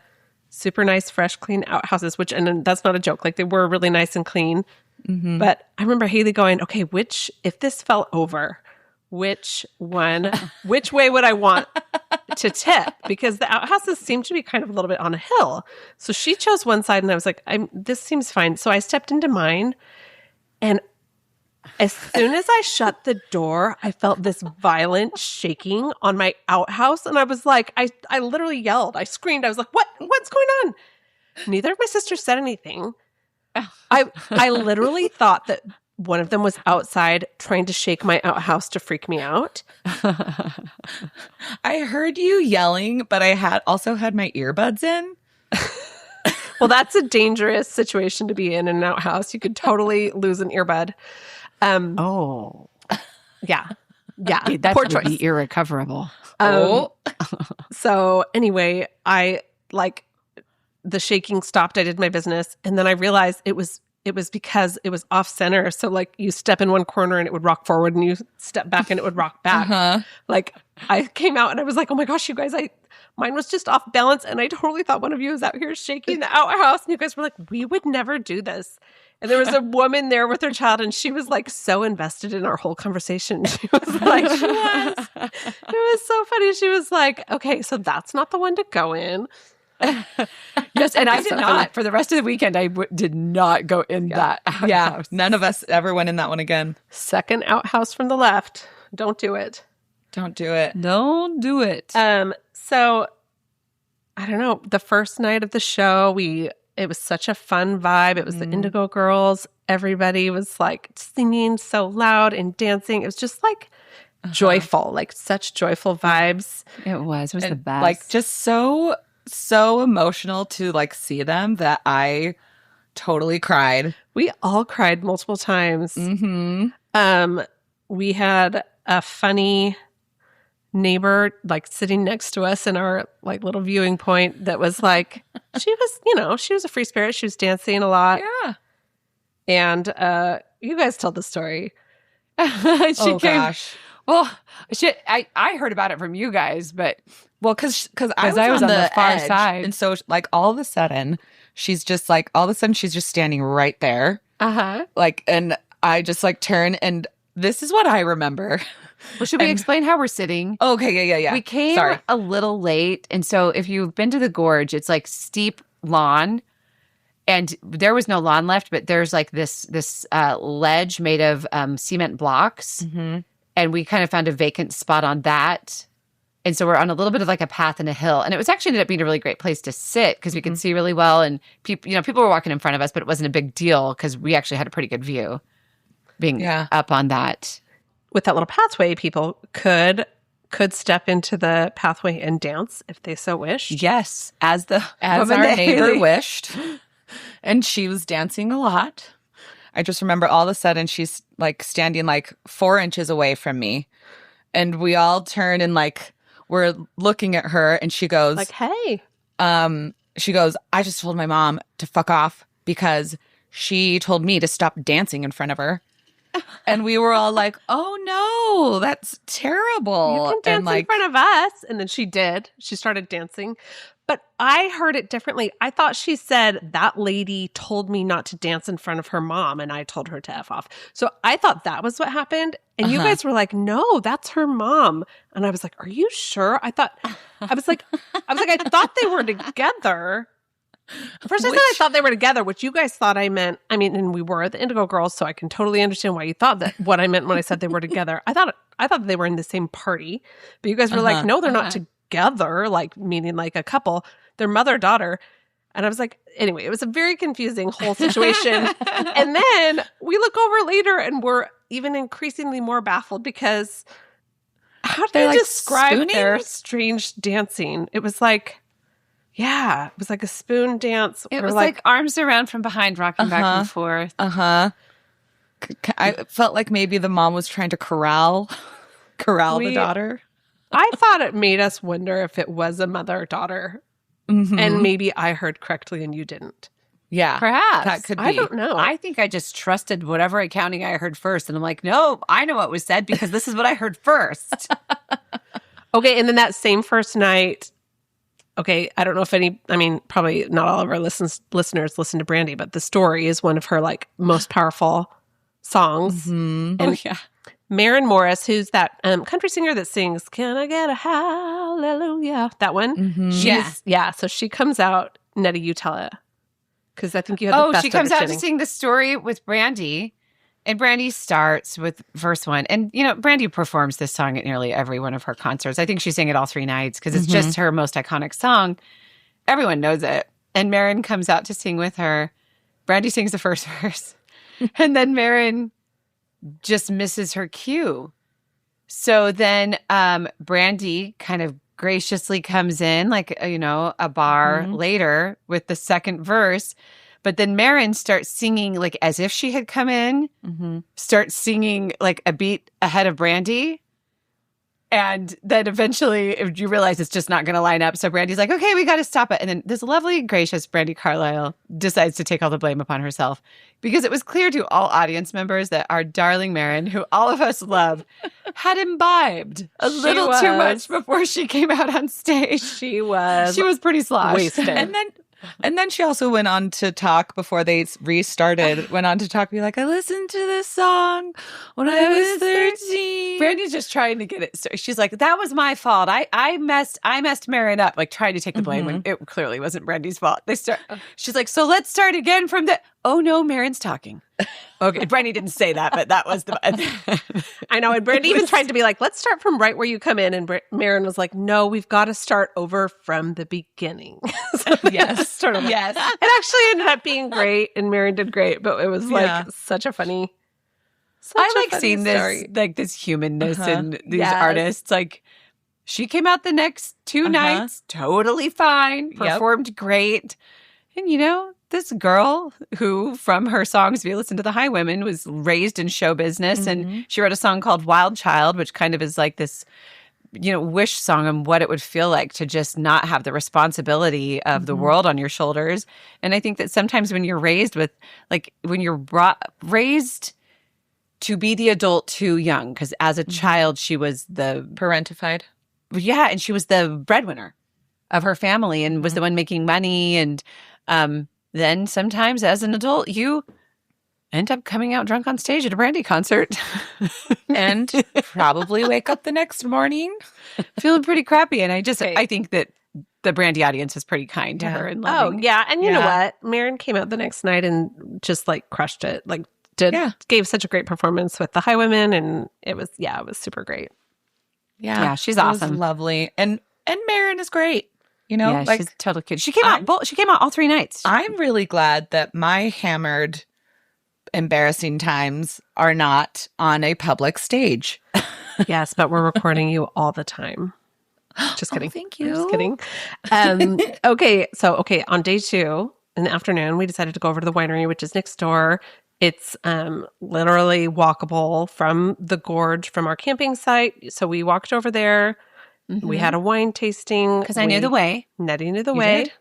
super nice, fresh, clean outhouses, and that's not a joke. Like, they were really nice and clean. Mm-hmm. But I remember Haley going, okay, if this fell over, which way would I want to tip? Because the outhouses seemed to be kind of a little bit on a hill. So she chose one side, and I was like, this seems fine. So I stepped into mine, and as soon as I shut the door, I felt this violent shaking on my outhouse. And I was like, I literally yelled. I screamed. I was like, what's going on? Neither of my sisters said anything. I literally thought that one of them was outside trying to shake my outhouse to freak me out. I heard you yelling, but I also had my earbuds in. Well, that's a dangerous situation to be in an outhouse. You could totally lose an earbud. Yeah. That Poor would choice. be irrecoverable. So anyway, the shaking stopped. I did my business. And then I realized it was because it was off center. So like, you step in one corner and it would rock forward, and you step back and it would rock back. Uh-huh. Like, I came out and I was like, oh my gosh, you guys, mine was just off balance. And I totally thought one of you was out here shaking the outhouse. And you guys were like, we would never do this. And there was a woman there with her child, and she was like so invested in our whole conversation. She was like, it was so funny. She was like, okay, so that's not the one to go in. Yes, and I did not. For the rest of the weekend, I did not go in that outhouse. Yeah, none of us ever went in that one again. Second outhouse from the left. Don't do it. Don't do it. Don't do it. So, I don't know. The first night of the show, it was such a fun vibe. It was the Indigo Girls. Everybody was like singing so loud and dancing. It was just like joyful, like such joyful vibes. It was the best. Like, just so emotional to like see them that I totally cried. We all cried multiple times. Mm-hmm. We had a funny neighbor like sitting next to us in our like little viewing point that was like, she was a free spirit. She was dancing a lot. Yeah. And you guys told the story. Gosh. Well, I heard about it from you guys, but because I was on the far edge, side, and so like all of a sudden she's just standing right there. Like, and I just like turn, and this is what I remember. Well, should we explain how we're sitting? Okay, yeah. We came a little late, and so if you've been to the gorge, it's like steep lawn, and there was no lawn left, but there's like this ledge made of cement blocks, and we kind of found a vacant spot on that, and so we're on a little bit of like a path and a hill, and it was actually ended up being a really great place to sit because we could see really well, and people were walking in front of us, but it wasn't a big deal because we actually had a pretty good view, being up on that. With that little pathway, people could step into the pathway and dance if they so wished. Yes, as our neighbor wished. And she was dancing a lot. I just remember all of a sudden she's like standing like 4 inches away from me. And we all turn and like we're looking at her, and she goes like, hey. She goes, I just told my mom to fuck off because she told me to stop dancing in front of her. And we were all like, oh no, that's terrible. You can dance in front of us. And then she did. She started dancing. But I heard it differently. I thought she said, that lady told me not to dance in front of her mom, and I told her to F off. So I thought that was what happened. And you guys were like, no, that's her mom. And I was like, are you sure? I thought I thought they were together. First, I said I thought they were together, which you guys thought I meant. I mean, and we were the Indigo Girls, so I can totally understand why you thought that. What I meant when I said they were together, I thought they were in the same party, but you guys were like, no, they're not together. Like meaning like a couple. They're mother-daughter, and I was like, anyway, it was a very confusing whole situation. And then we look over later, and we're even increasingly more baffled because how do they describe their strange dancing? It was like. Yeah, it was like a spoon dance. It was like arms around from behind, rocking back and forth. I felt like maybe the mom was trying to corral the daughter. I thought it made us wonder if it was a mother-daughter. And maybe I heard correctly and you didn't. Yeah. Perhaps. That could be. I don't know. I think I just trusted whatever accounting I heard first. And I'm like, no, I know what was said because this is what I heard first. Okay, and then that same first night, okay, I don't know if probably not all of our listeners listen to Brandi, but The Story is one of her like most powerful songs. Mm-hmm. And yeah. Maren Morris, who's that country singer that sings, "Can I get a hallelujah?" That one. Mm-hmm. So she comes out. Nettie, you tell it. Because I think you have the best she comes out to understanding. sing The Story with Brandi. And Brandi starts with verse 1. And, Brandi performs this song at nearly every one of her concerts. I think she sang it all 3 nights because it's just her most iconic song. Everyone knows it. And Maren comes out to sing with her. Brandi sings the first verse. And then Maren just misses her cue. So then Brandi kind of graciously comes in like, a bar later with the second verse. But then Maren starts singing like as if she had come in, starts singing like a beat ahead of Brandi. And then eventually you realize it's just not going to line up. So Brandi's like, okay, we got to stop it. And then this lovely, gracious Brandi Carlile decides to take all the blame upon herself because it was clear to all audience members that our darling Maren, who all of us love, had imbibed a little too much before she came out on stage. She was pretty sloshed. wasted. And then she also went on to talk before they restarted, be like, I listened to this song when I was 13. Brandi's just trying to get it. So she's like, that was my fault. I messed Maren up, like trying to take the blame when it clearly wasn't Brandi's fault. She's like, so let's start again from the, oh no, Maren's talking. Okay, Brandi didn't say that, but that was the. I know, and Brandi even tried to be like, let's start from right where you come in, and Maren was like, no, we've got to start over from the beginning. Yes, start over. Yes. It actually ended up being great, and Maren did great, but it was like such a funny. I like seeing story. this humanness in these artists. Like, she came out the next 2 nights, totally fine, performed great, and this girl who, from her songs, if you listen to The Highwomen, was raised in show business. And she wrote a song called Wild Child, which kind of is like this, wish song on what it would feel like to just not have the responsibility of the world on your shoulders. And I think that sometimes when you're raised with, like, when you're raised to be the adult too young, because as a child, she was the parentified. Yeah, and she was the breadwinner of her family and was the one making money. And then sometimes as an adult, you end up coming out drunk on stage at a Brandi concert. And probably wake up the next morning feeling pretty crappy. And I think that the Brandi audience is pretty kind to her and loving. Oh, yeah. And you know what? Maren came out the next night and just like crushed it. Like gave such a great performance with the Highwomen, and it was super great. Yeah, she's awesome. It was lovely. And Maren is great. She's a total kid. She came out all 3 nights. I'm really glad that my hammered, embarrassing times are not on a public stage. Yes, but we're recording you all the time. Just kidding. Thank you. Just kidding. Okay, on day 2 in the afternoon, we decided to go over to the winery, which is next door. It's literally walkable from the gorge from our camping site. So we walked over there. We had a wine tasting. Because I knew the way. Nettie knew the way. Did?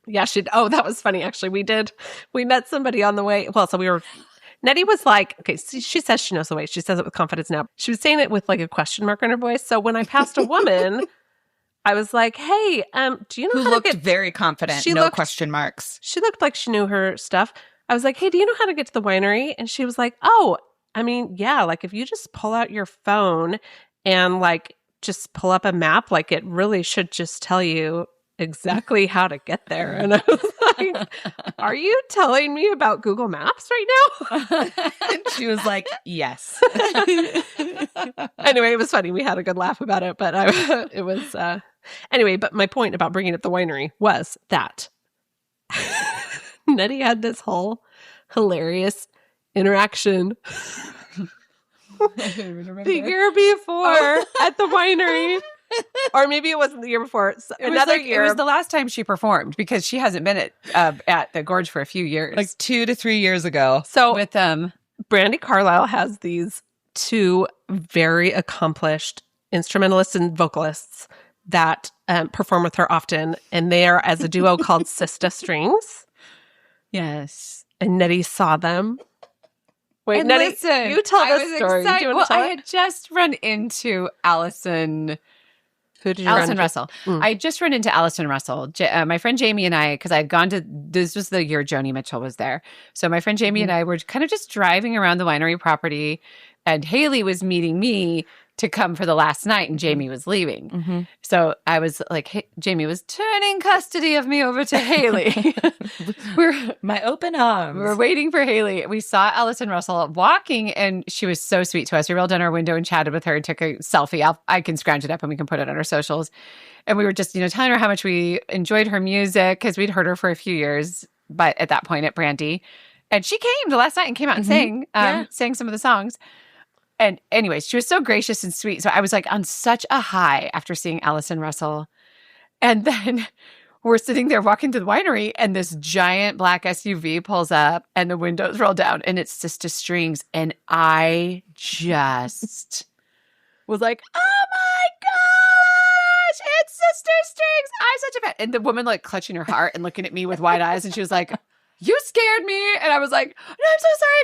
Yeah, she did. Oh, that was funny, actually. We did. We met somebody on the way. Well, so we were... Nettie was like, okay, she says she knows the way. She says it with confidence now. She was saying it with like a question mark in her voice. So when I passed a woman, I was like, hey, do you know Who looked very confident, question marks. She looked like she knew her stuff. I was like, hey, do you know how to get to the winery? And she was like, oh, I mean, yeah, like if you just pull out your phone and like just pull up a map, like it really should just tell you exactly how to get there. And I was like, are you telling me about Google Maps right now? And she was like, yes. Anyway, it was funny. We had a good laugh about it, but it was, anyway, but my point about bringing up the winery was that Nettie had this whole hilarious interaction the year before at the winery. Or maybe it wasn't the year before. Another year. It was the last time she performed because she hasn't been at the Gorge for a few years. Like 2 to 3 years ago. So with Brandi Carlile has these 2 very accomplished instrumentalists and vocalists that perform with her often. And they are as a duo called Sista Strings. Yes. And Nettie saw them. Wait, and Nettie, listen, you tell this story. Excited. Do you want to tell I had just run into Allison Who did you Allison run into? Russell. I just run into Allison Russell. My friend Jamie and I, because I had gone to, this was the year Joni Mitchell was there. So my friend Jamie and I were kind of just driving around the winery property, and Haley was meeting me to come for the last night, and Jamie was leaving. So I was like, hey, Jamie was turning custody of me over to Haley. My open arms. We were waiting for Haley. We saw Allison Russell walking, and she was so sweet to us. We rolled down our window and chatted with her and took a selfie. I can scrounge it up and we can put it on our socials. And we were just, telling her how much we enjoyed her music because we'd heard her for a few years, but at that point at Brandi. And she came the last night and came out and sang some of the songs. And anyways, she was so gracious and sweet. So I was like on such a high after seeing Allison Russell. And then we're sitting there walking to the winery, and this giant black SUV pulls up and the windows roll down, and it's Sister Strings. And I just was like, oh my gosh, it's Sister Strings. I'm such a fan. And the woman like clutching her heart and looking at me with wide eyes. And she was like, you scared me. And I was like, no, I'm so sorry.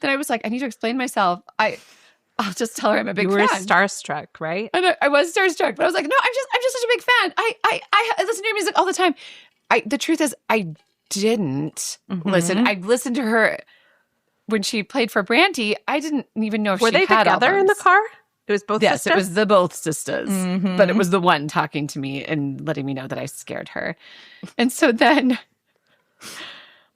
Then I was like, I need to explain myself. I'll just tell her I'm a big fan. You were starstruck, right? And I was starstruck, but I was like, no, I'm just such a big fan. I listen to your music all the time. The truth is, I didn't listen. I listened to her when she played for Brandi. I didn't even know if were she had they together albums. in the car? It was both Yes, sisters? it was the both sisters. But it was the one talking to me and letting me know that I scared her. And so then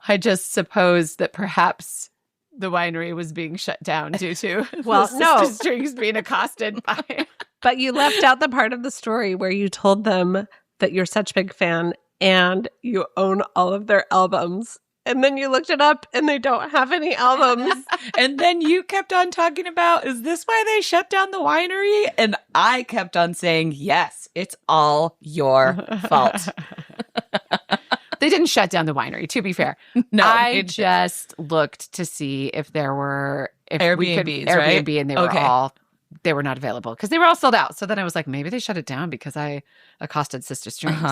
I just supposed that perhaps the winery was being shut down due to Well, the no. Sister Strings being accosted by. But you left out the part of the story where you told them that you're such a big fan and you own all of their albums. And then you looked it up and they don't have any albums. And then you kept on talking about, is this why they shut down the winery? And I kept on saying, yes, it's all your fault. They didn't shut down the winery, to be fair. No, I just looked to see if there were Airbnbs, Airbnb, right? and they were not available because they were all sold out. So then I was like, maybe they shut it down because I accosted Sister Strings.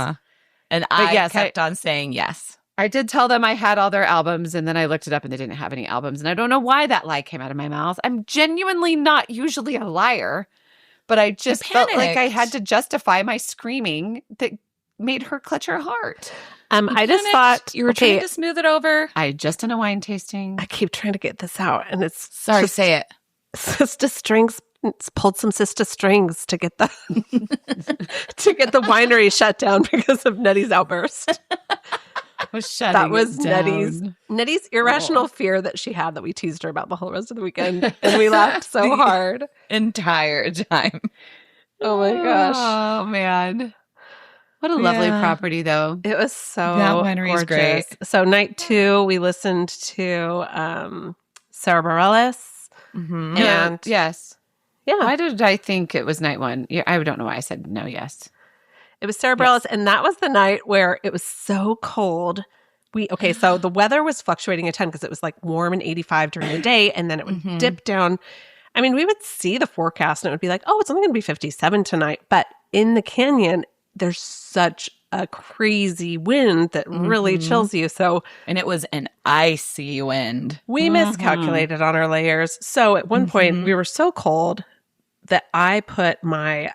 And I kept on saying yes. I did tell them I had all their albums, and then I looked it up and they didn't have any albums. And I don't know why that lie came out of my mouth. I'm genuinely not usually a liar, but I just felt like I had to justify my screaming that made her clutch her heart. I just thought you were trying to smooth it over. I just done a wine tasting. I keep trying to get this out, and it's Sorry, just, say it. Sister Strings pulled some Sister Strings to get the to get the winery shut down because of Nettie's outburst. That was Nettie's irrational fear that she had that we teased her about the whole rest of the weekend, and we laughed so hard Entire time. Oh my gosh! Oh man. What a lovely property, though. It was so that winery is great. So night 2, we listened to Sarah Bareilles. And yes. Yeah. Why did I think it was night 1? Yeah, I don't know why I said no, yes. It was Sarah Bareilles, and that was the night where it was so cold. So the weather was fluctuating a ton because it was like warm and 85 during the day, and then it would dip down. I mean, we would see the forecast, and it would be like, oh, it's only going to be 57 tonight. But in the canyon, there's such a crazy wind that really chills you. And it was an icy wind. We miscalculated on our layers. So at one point, we were so cold that I put my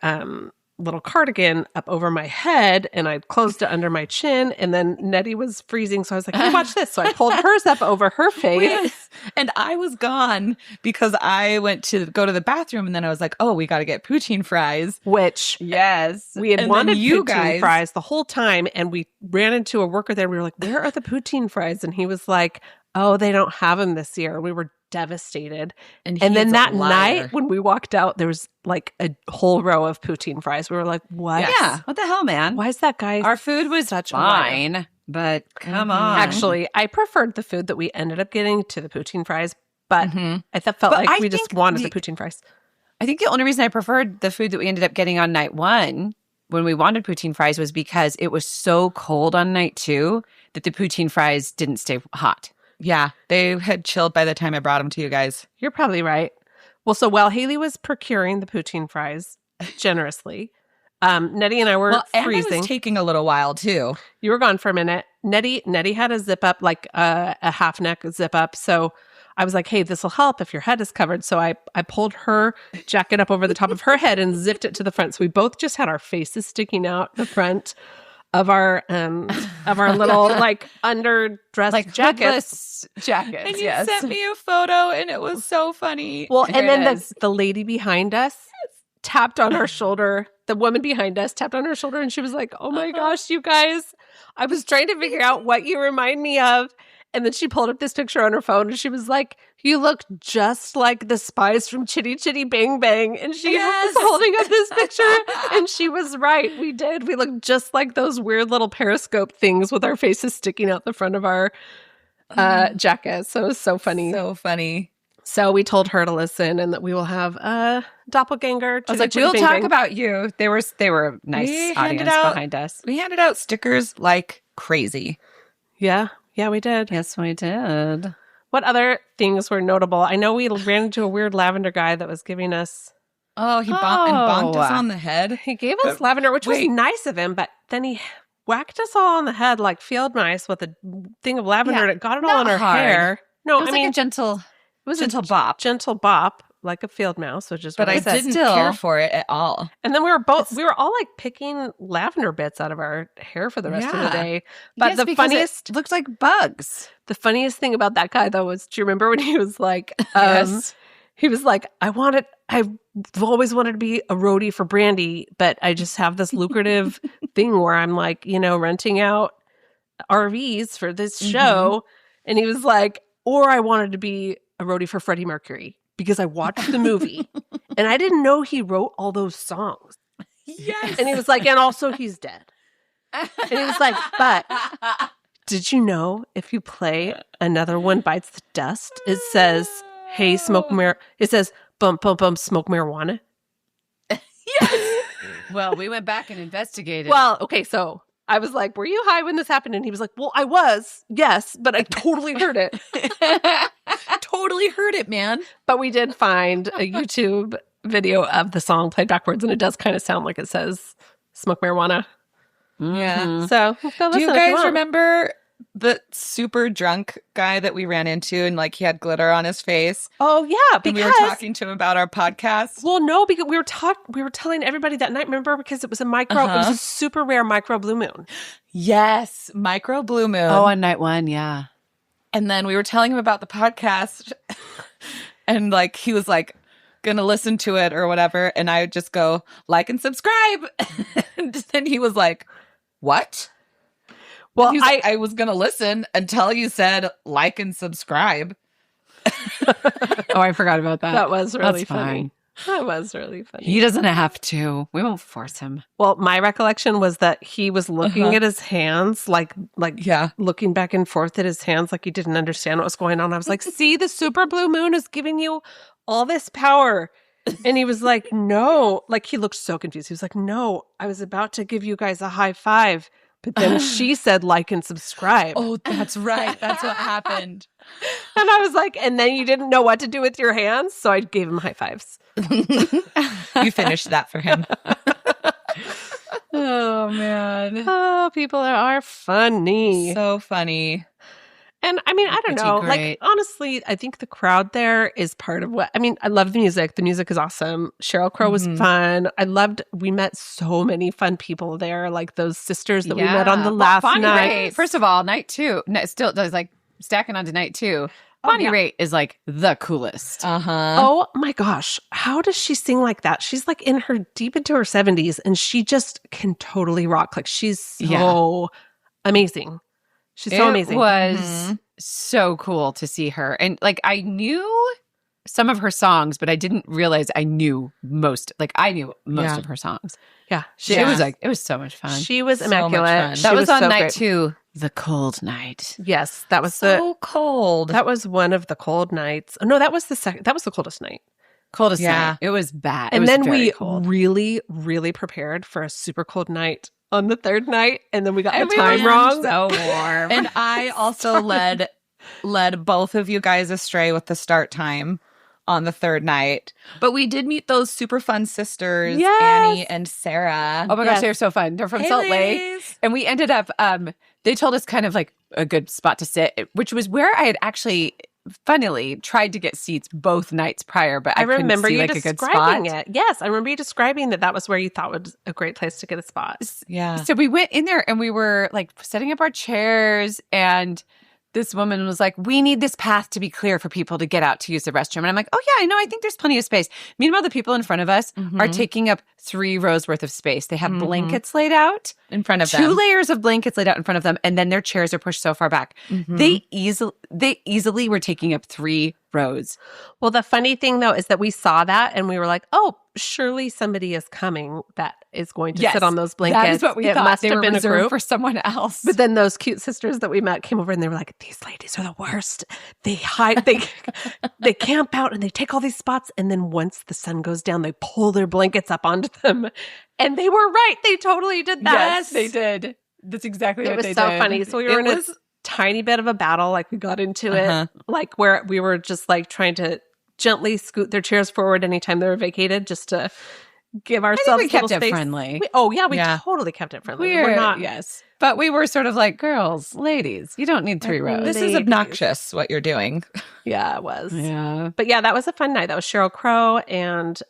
little cardigan up over my head and I closed it under my chin, and then Nettie was freezing. So I was like, hey, watch this. So I pulled hers up over her face. And I was gone because I went to go to the bathroom, and then I was like, oh, we got to get poutine fries. Which, yes, we had and wanted you poutine guys fries the whole time. And we ran into a worker there. We were like, where are the poutine fries? And he was like, oh, they don't have them this year. We were devastated. And then that night when we walked out, there was like a whole row of poutine fries. We were like, what? Yeah. What the hell, man? Why is that guy? Our food was such fine, but come on. Actually, I preferred the food that we ended up getting to the poutine fries, but I felt like we just wanted the poutine fries. I think the only reason I preferred the food that we ended up getting on night 1 when we wanted poutine fries was because it was so cold on night 2 that the poutine fries didn't stay hot. Yeah, they had chilled by the time I brought them to you guys. You're probably right. Well, so while Haley was procuring the poutine fries generously, Nettie and I were freezing. Anna was taking a little while too. You were gone for a minute. Nettie had a zip up, like a half neck zip up. So I was like, hey, this will help if your head is covered. So I pulled her jacket up over the top of her head and zipped it to the front. So we both just had our faces sticking out the front of our little like underdressed like jackets. jackets. And you sent me a photo, and it was so funny. Well, and then It is. the lady behind us tapped on our shoulder. The woman behind us tapped on her shoulder, and she was like, oh my gosh, you guys, I was trying to figure out what you remind me of. And then she pulled up this picture on her phone, and she was like, you look just like the spies from Chitty Chitty Bang Bang. And she was holding up this picture, and she was right. We did. We looked just like those weird little periscope things with our faces sticking out the front of our jackets. So it was so funny. So funny. So we told her to listen, and that we will have a doppelganger. I was like, we'll talk about you. They were a nice We audience handed out- behind us. We handed out stickers like crazy. Yeah, we did. Yes, we did. What other things were notable? I know we ran into a weird lavender guy that was giving us. Oh, he bonked us on the head. He gave us lavender, which was wait. nice of him, but then he whacked us all on the head like field mice with a thing of lavender, and it got it all in not our hard. hair. No, It was like a gentle bop. gentle bop, like a field mouse, which is But what I I said. didn't care for it at all. And then we were all like picking lavender bits out of our hair for the rest of the Yeah. day. But Yes, the because funniest it looked like bugs. The funniest thing about that guy, though, was, do you remember when he was like, Yes. he was like, I've always wanted to be a roadie for Brandi, but I just have this lucrative thing where I'm like, renting out RVs for this show. And he was like, or I wanted to be a roadie for Freddie Mercury because I watched the movie and I didn't know he wrote all those songs. Yes. And he was like, and also he's dead. And he was like, but did you know if you play Another One Bites the Dust, it says, hey, it says, bump, bump, bump, smoke marijuana? Well, we went back and investigated. Well, okay, so I was like, were you high when this happened? And he was like, well, I was, yes, but I totally heard it. Totally heard it, man. But we did find a YouTube video of the song played backwards, and it does kind of sound like it says smoke marijuana. Yeah. So go Do you listen if guys want. remember the super drunk guy that we ran into and like he had glitter on his face? Oh, yeah, And we because were talking to him about our podcast. well, no, because we were telling everybody that night, remember, because it was a it was a super rare micro blue moon. Yes, micro blue moon. oh, on night one, yeah. And then we were telling him about the podcast and like he was like gonna listen to it or whatever, and I would just go like and subscribe. And then he was like, what? Well, He was like, I was gonna listen until you said like and subscribe. Oh, I forgot about that. that was really That's funny. fine. That was really funny. He doesn't have to. We won't force him. Well, my recollection was that he was looking at his hands, like Yeah. looking back and forth at his hands, like he didn't understand what was going on. I was like, see, the super blue moon is giving you all this power. And he was like, no, like he looked so confused. He was like, no, I was about to give you guys a high five. But then she said like and subscribe. Oh, that's right. That's what happened. And I was like, and then you didn't know what to do with your hands. So I gave him high fives. You finished that for him. Oh, man. Oh, people are funny. So funny. And I mean, I don't Pretty know. great. Like, honestly, I think the crowd there is part of what I mean. I love the music. The music is awesome. Sheryl Crow was fun. We met so many fun people there, like those sisters that we met on the last Bonnie night. Raitt, first of all, night two, still does like stacking onto night two. Bonnie Raitt is like the coolest. Uh-huh. Oh my gosh. How does she sing like that? She's like deep into her 70s, and she just can totally rock. Like, she's so amazing. She's so amazing. It was so cool to see her. And like, I knew some of her songs, but I didn't realize I knew most. Like, I knew most of her songs. Yeah. It was so much fun. She was So much immaculate. fun. She That was on so night great. two, the cold night. Yes, that was So cold. that was one of the cold nights. Oh, no, that was the second. That was the coldest night. Coldest Yeah. night. It was bad. It And was then very we cold. really, really prepared for a super cold night on the third night, and then we got And the we time were wrong. So warm. And I also led both of you guys astray with the start time on the third night. But we did meet those super fun sisters, Yes. Annie and Sarah. Oh my gosh, Yes. they're so fun. They're from Hey, Salt Lake. ladies. And we ended up, they told us kind of like a good spot to sit, which was where I had actually funnily tried to get seats both nights prior, but I remember couldn't see, you like, a good describing spot. it. Yes, I remember you describing that was where you thought was a great place to get a spot. Yeah. So we went in there and we were like setting up our chairs, and this woman was like, we need this path to be clear for people to get out to use the restroom. And I'm like, oh yeah, I know. I think there's plenty of space. Meanwhile, the people in front of us are taking up 3 rows worth of space. They have blankets laid out In front of them. 2 layers of blankets laid out in front of them, and then their chairs are pushed so far back. They easily were taking up 3 rows. Well, the funny thing though is that we saw that and we were like, oh, surely somebody is coming that is going to sit on those blankets. That is what we thought. Must They have were been a reserved group for someone else. But then those cute sisters that we met came over and they were like, these ladies are the worst. They hide, they camp out and they take all these spots. And then once the sun goes down, they pull their blankets up onto them. And they were right. They totally did that. Yes, they did. That's exactly what they did. It was so funny. So we were in a tiny bit of a battle. Like we got into it, like where we were just like trying to gently scoot their chairs forward anytime they were vacated just to give ourselves we kept little it space. friendly. We totally kept it friendly. We're not. Yes. But we were sort of like, girls, ladies, you don't need 3 rows. This is obnoxious what you're doing. Yeah, it was. Yeah. But yeah, that was a fun night. That was Sheryl Crow and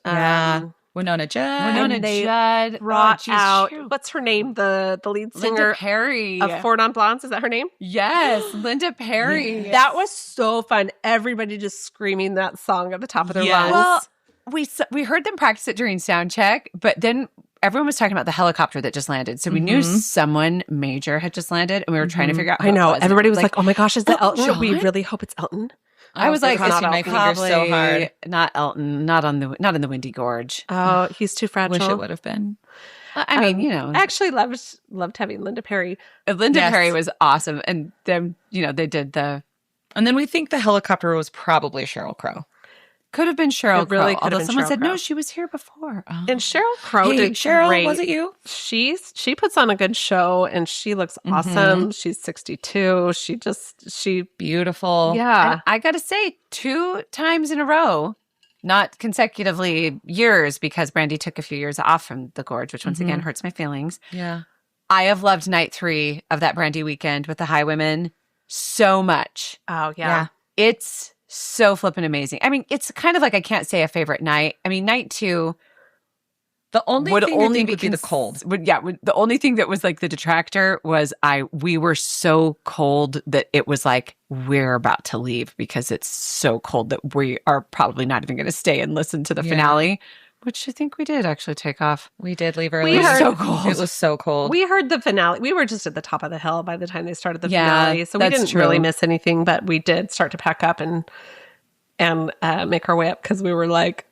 Winona Judd. Winona Judd brought out, Cheryl. what's her name? The lead singer Linda Perry of Four Non Blondes. Is that her name? Yes, Linda Perry. That was so fun. Everybody just screaming that song at the top of their lungs. Well, we heard them practice it during sound check, but then everyone was talking about the helicopter that just landed. So we knew someone major had just landed, and we were trying to figure out who I know. it was. Everybody was like, oh my gosh, is that Elton? John? We really hope it's Elton. I was like, crossing my fingers so hard. Not Elton, not in the Windy Gorge. Oh, he's too fragile. Wish it would have been. I mean, you know, I actually loved having Linda Perry. Linda Perry was awesome, and then they did the. And then we think the helicopter was probably Sheryl Crow. Could have been Sheryl It really Crow, could have although been someone Sheryl said Crow. no, she was here before. Oh. And Sheryl Crow did Cheryl, great. was it you? She puts on a good show, and she looks awesome. She's 62. She Beautiful. yeah. And I got to say, 2 times in a row, not consecutively years, because Brandi took a few years off from the Gorge, which once again hurts my feelings. Yeah. I have loved night 3 of that Brandi weekend with the Highwomen so much. Oh yeah. It's so flippin' amazing. I mean, it's kind of like I can't say a favorite night. I mean, night 2 The only would thing only would be the cold. The only thing that was like the detractor was we were so cold that it was like we're about to leave because it's so cold that we are probably not even going to stay and listen to the finale, which I think we did actually take off. We did leave early. We heard- so cold. It was so cold. We heard the finale. We were just at the top of the hill by the time they started the Yeah, finale, so we that's didn't true. really miss anything. But we did start to pack up and make our way up because we were like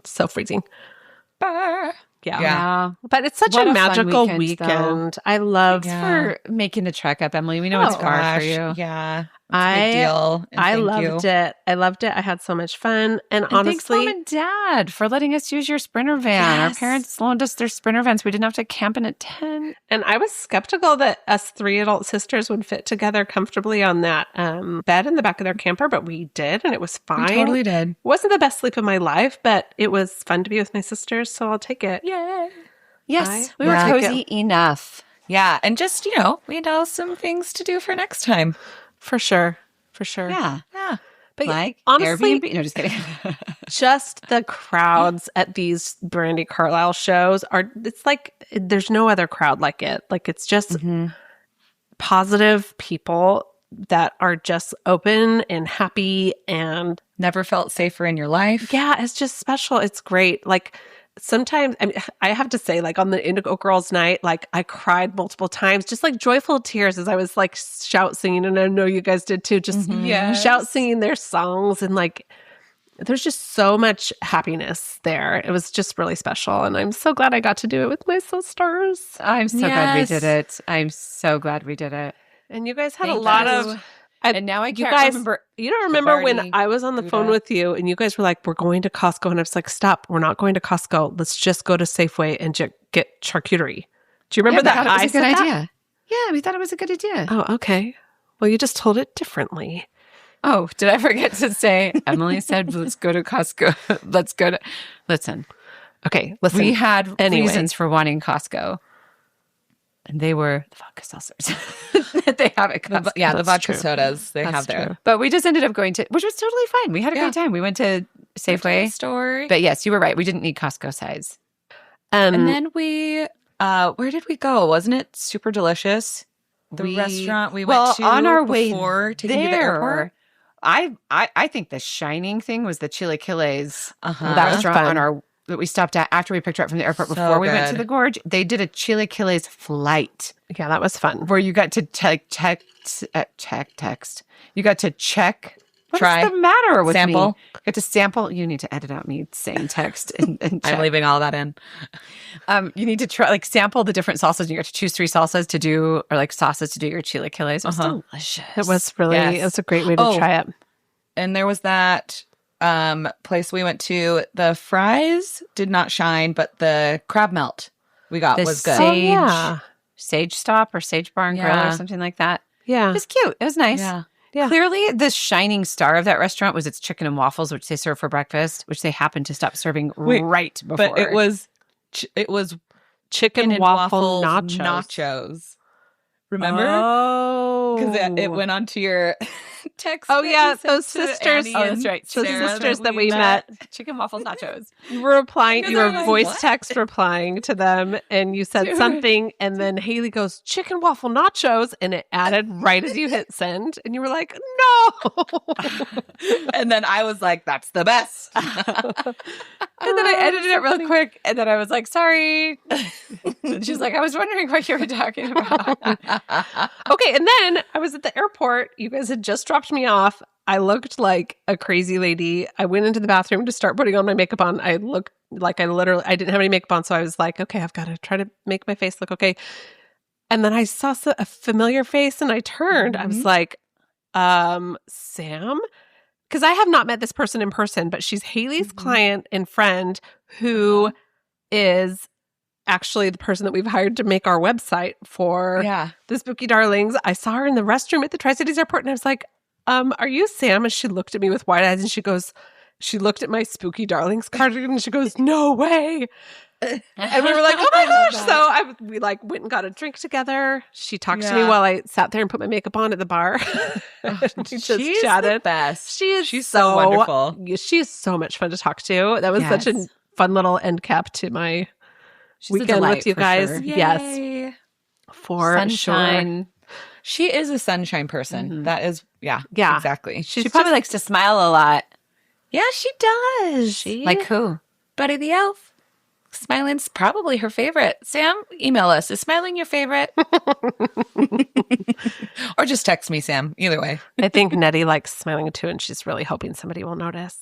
so freezing. Yeah. But it's such What a a fun wemagical weekend, though. weekend. I love. For making the trek up, Emily. We know it's far for you. Yeah. It's a big deal. And I thank loved you. it. I loved it. I had so much fun. And Thanks, honestly, Mom and Dad, for letting us use your Sprinter van. Our Yes. parents loaned us their Sprinter vans. We didn't have to camp in a tent. and I was skeptical that us 3 adult sisters would fit together comfortably on that bed in the back of their camper, but we did, and it was fine. We totally did. It wasn't the best sleep of my life, but it was fun to be with my sisters, so I'll take it. Yay. Yes, we I were like cozy enough. Yeah. And just, we know some things to do for next time. For sure. For sure. Yeah. Yeah. But Like honestly, Airbnb. No, just kidding. just the crowds at these Brandi Carlisle shows it's like there's no other crowd like it. Like it's just positive people that are just open and happy, and Never felt safer in your life. yeah, it's just special. It's great. Like sometimes, I mean, I have to say, like on the Indigo Girls night, like I cried multiple times, just like joyful tears as I was like shout singing, and I know you guys did too, just shout singing their songs, and like there's just so much happiness there. It was just really special, and I'm so glad I got to do it with my sisters. I'm so glad we Yes. did it. I'm so glad we did it. And you guys had a Thank lot you. of. And now I You can't guys, remember. you don't remember when Barney, I was on the phone Buddha. with you and you guys were like, we're going to Costco. And I was like, stop, we're not going to Costco. Let's just go to Safeway and get charcuterie. Do you remember Yeah, we that? thought it was a I good said that? idea. Yeah, we thought it was a good idea. Oh, okay. Well, you just told it differently. Oh, did I forget to say? Emily said, let's go to Costco. Listen, Okay, listen. we had Anyway. reasons for wanting Costco. And they were the vodka seltzers that they have at Costco. The vodka true. sodas they That's have there. true. But we just ended up going to, which was totally fine. We had a great time. We went to Safeway. Store. But yes, you were right. We didn't need Costco size. And then we, where did we go? Wasn't it super delicious? The restaurant we went to on our way before taking you to the airport. I think the shining thing was the Chilaquiles Uh-huh. That was restaurant fun. that we stopped at after we picked her up from the airport So before we went to good. the gorge. They did a Chilaquiles flight Yeah, that was fun. where you got to text. You got to check. What's Try. the matter with Sample. me? You got to sample. You need to edit out me saying text and check. I'm leaving all that in. You need to try sample the different salsas. You got to choose 3 salsas to do, or sauces to do your chilaquiles. It was delicious. It was really, it was a great way to try it. And there was that place we went to. The fries did not shine, but the crab melt we got The was good. sage- Sage Stop or Sage Bar and Grill Yeah. or something like that. Yeah. It was cute. It was nice. Yeah. Yeah. Clearly, the shining star of that restaurant was its chicken and waffles, which they serve for breakfast, which they happened to stop serving right before. But it was Chicken and waffle waffles nachos. Remember? Oh. Because it went onto your text. Oh, that yeah, you sent those to sisters. Annie Oh, and that's right. Those Sarah sisters that we met. chicken waffles nachos. You were replying, you Because I were was like, voice what? text replying to them, and you said Dude. something, and then Haley goes, chicken waffle nachos, and it added right as you hit send, and you were like, no. And then I was like, that's the best. And then I edited it real quick, and then I was like, sorry. And she's like, I was wondering what you were talking about. Okay, and then I was at the airport. You guys had just dropped me off. I looked like a crazy lady. I went into the bathroom to start putting on my makeup on. I looked like I didn't have any makeup on, so I was like, okay, I've got to try to make my face look okay. And then I saw a familiar face, and I turned. I was like, Sam? Because I have not met this person in person, but she's Haley's client and friend who is actually the person that we've hired to make our website for the Spooky Darlings. I saw her in the restroom at the Tri-Cities Airport, and I was like, are you Sam? And she looked at me with wide eyes, and she looked at my Spooky Darlings cardigan, and she goes, no way. And we were like, oh my gosh. So we went and got a drink together. She talked to me while I sat there and put my makeup on at the bar. She's chatted. The best. She's so wonderful. She is so much fun to talk to. That was such a fun little end cap to my weekend with you guys. Sure. Yes. For Sunshine. sure. She is a sunshine person. That is, Yeah. exactly. She probably likes to smile a lot. Yeah, she does. Like who? Buddy the Elf. Smiling's probably her favorite. Sam, email us. Is smiling your favorite? Or just text me, Sam. Either way. I think Nettie likes smiling too, and she's really hoping somebody will notice.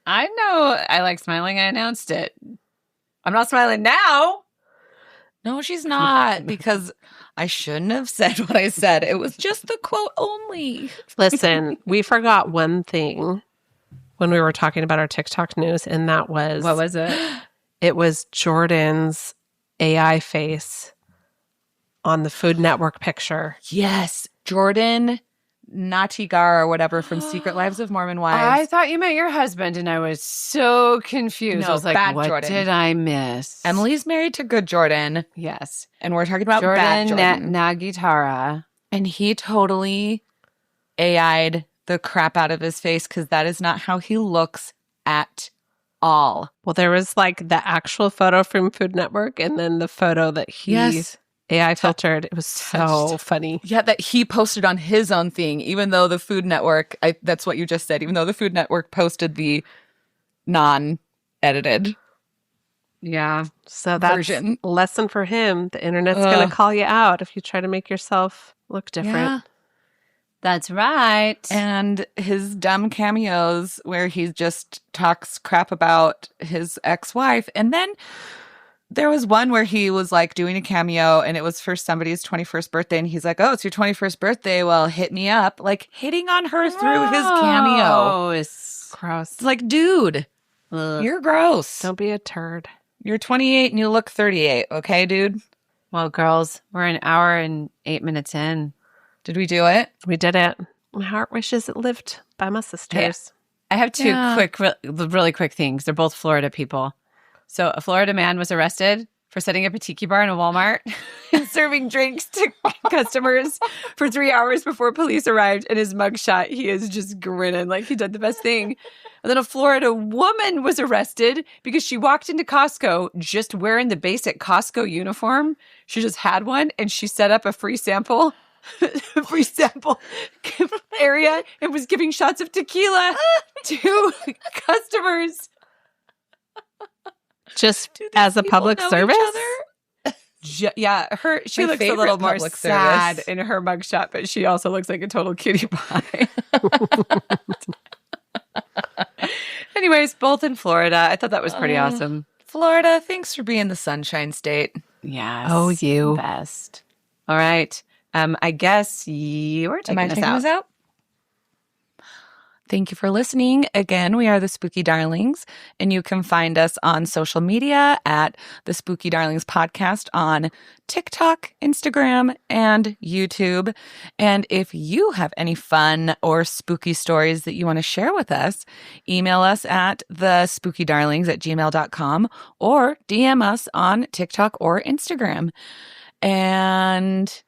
I know I like smiling. I announced it. I'm not smiling now. No, she's not, because I shouldn't have said what I said. It was just the quote only. Listen, we forgot one thing when we were talking about our TikTok news, and that was... What was it? It was Jordan's AI face on the Food Network picture. Yes, Jordan Natigar or whatever from Secret Lives of Mormon Wives. I thought you meant your husband, and I was so confused. No, I was like, bad what Jordan. did I miss? Emily's married to good Jordan, Yes. and we're talking about bad Jordan Jordan. Nagitara. And he totally AI'd the crap out of his face because that is not how he looks at all. Well, there was like the actual photo from Food Network and then the photo that he AI filtered. It was so funny. Yeah, that he posted on his own thing, even though the Food Network, that's what you just said, even though the Food Network posted the non-edited. Yeah. So that's version. a lesson for him. The internet's going to call you out if you try to make yourself look different. Yeah. That's right. And his dumb cameos where he just talks crap about his ex-wife. And then there was one where he was like doing a cameo and it was for somebody's 21st birthday. And he's like, oh, it's your 21st birthday. Well, hit me up. Like hitting on her through his cameo. Oh, it's Gross. It's like, dude, you're gross. Don't be a turd. You're 28 and you look 38. Okay, dude? Well, girls, we're an hour and 8 minutes in. Did we do it? We did it. My heart wishes it lived by my sisters. I have two Yeah. really quick things. They're both Florida people. So a Florida man was arrested for setting up a tiki bar in a Walmart and serving drinks to customers for 3 hours before police arrived. And his mugshot, he is just grinning like he did the best thing. And then a Florida woman was arrested because she walked into Costco just wearing the basic Costco uniform. She just had one, and she set up a free sample area and was giving shots of tequila to customers. Just as a public service? Yeah, she My looks a little favorite more public sad service. in her mugshot, but she also looks like a total cutie pie. Anyways, both in Florida. I thought that was pretty awesome. Florida, thanks for being the Sunshine State. Yes. Oh, you. Best. All right. I guess you're taking Am I us taking out. us out? Thank you for listening. Again, we are the Spooky Darlings, and you can find us on social media at the Spooky Darlings Podcast on TikTok, Instagram, and YouTube. And if you have any fun or spooky stories that you want to share with us, email us at thespookydarlings@gmail.com or DM us on TikTok or Instagram. And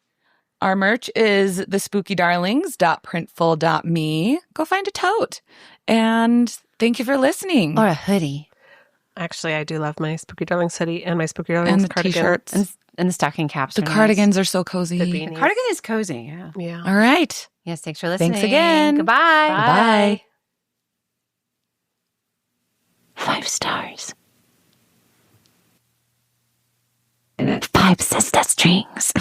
our merch is thespookydarlings.printful.me. Go find a tote. And thank you for listening. Or a hoodie. Actually, I do love my Spooky Darlings hoodie and my Spooky Darlings And the cardigan. t-shirts. And the stocking caps. The are nice. cardigans are so cozy. The beanies. Cardigan is cozy, yeah. Yeah. All right. Yes, thanks for listening. Thanks again. Goodbye. Bye. 5 stars. 5 sister strings.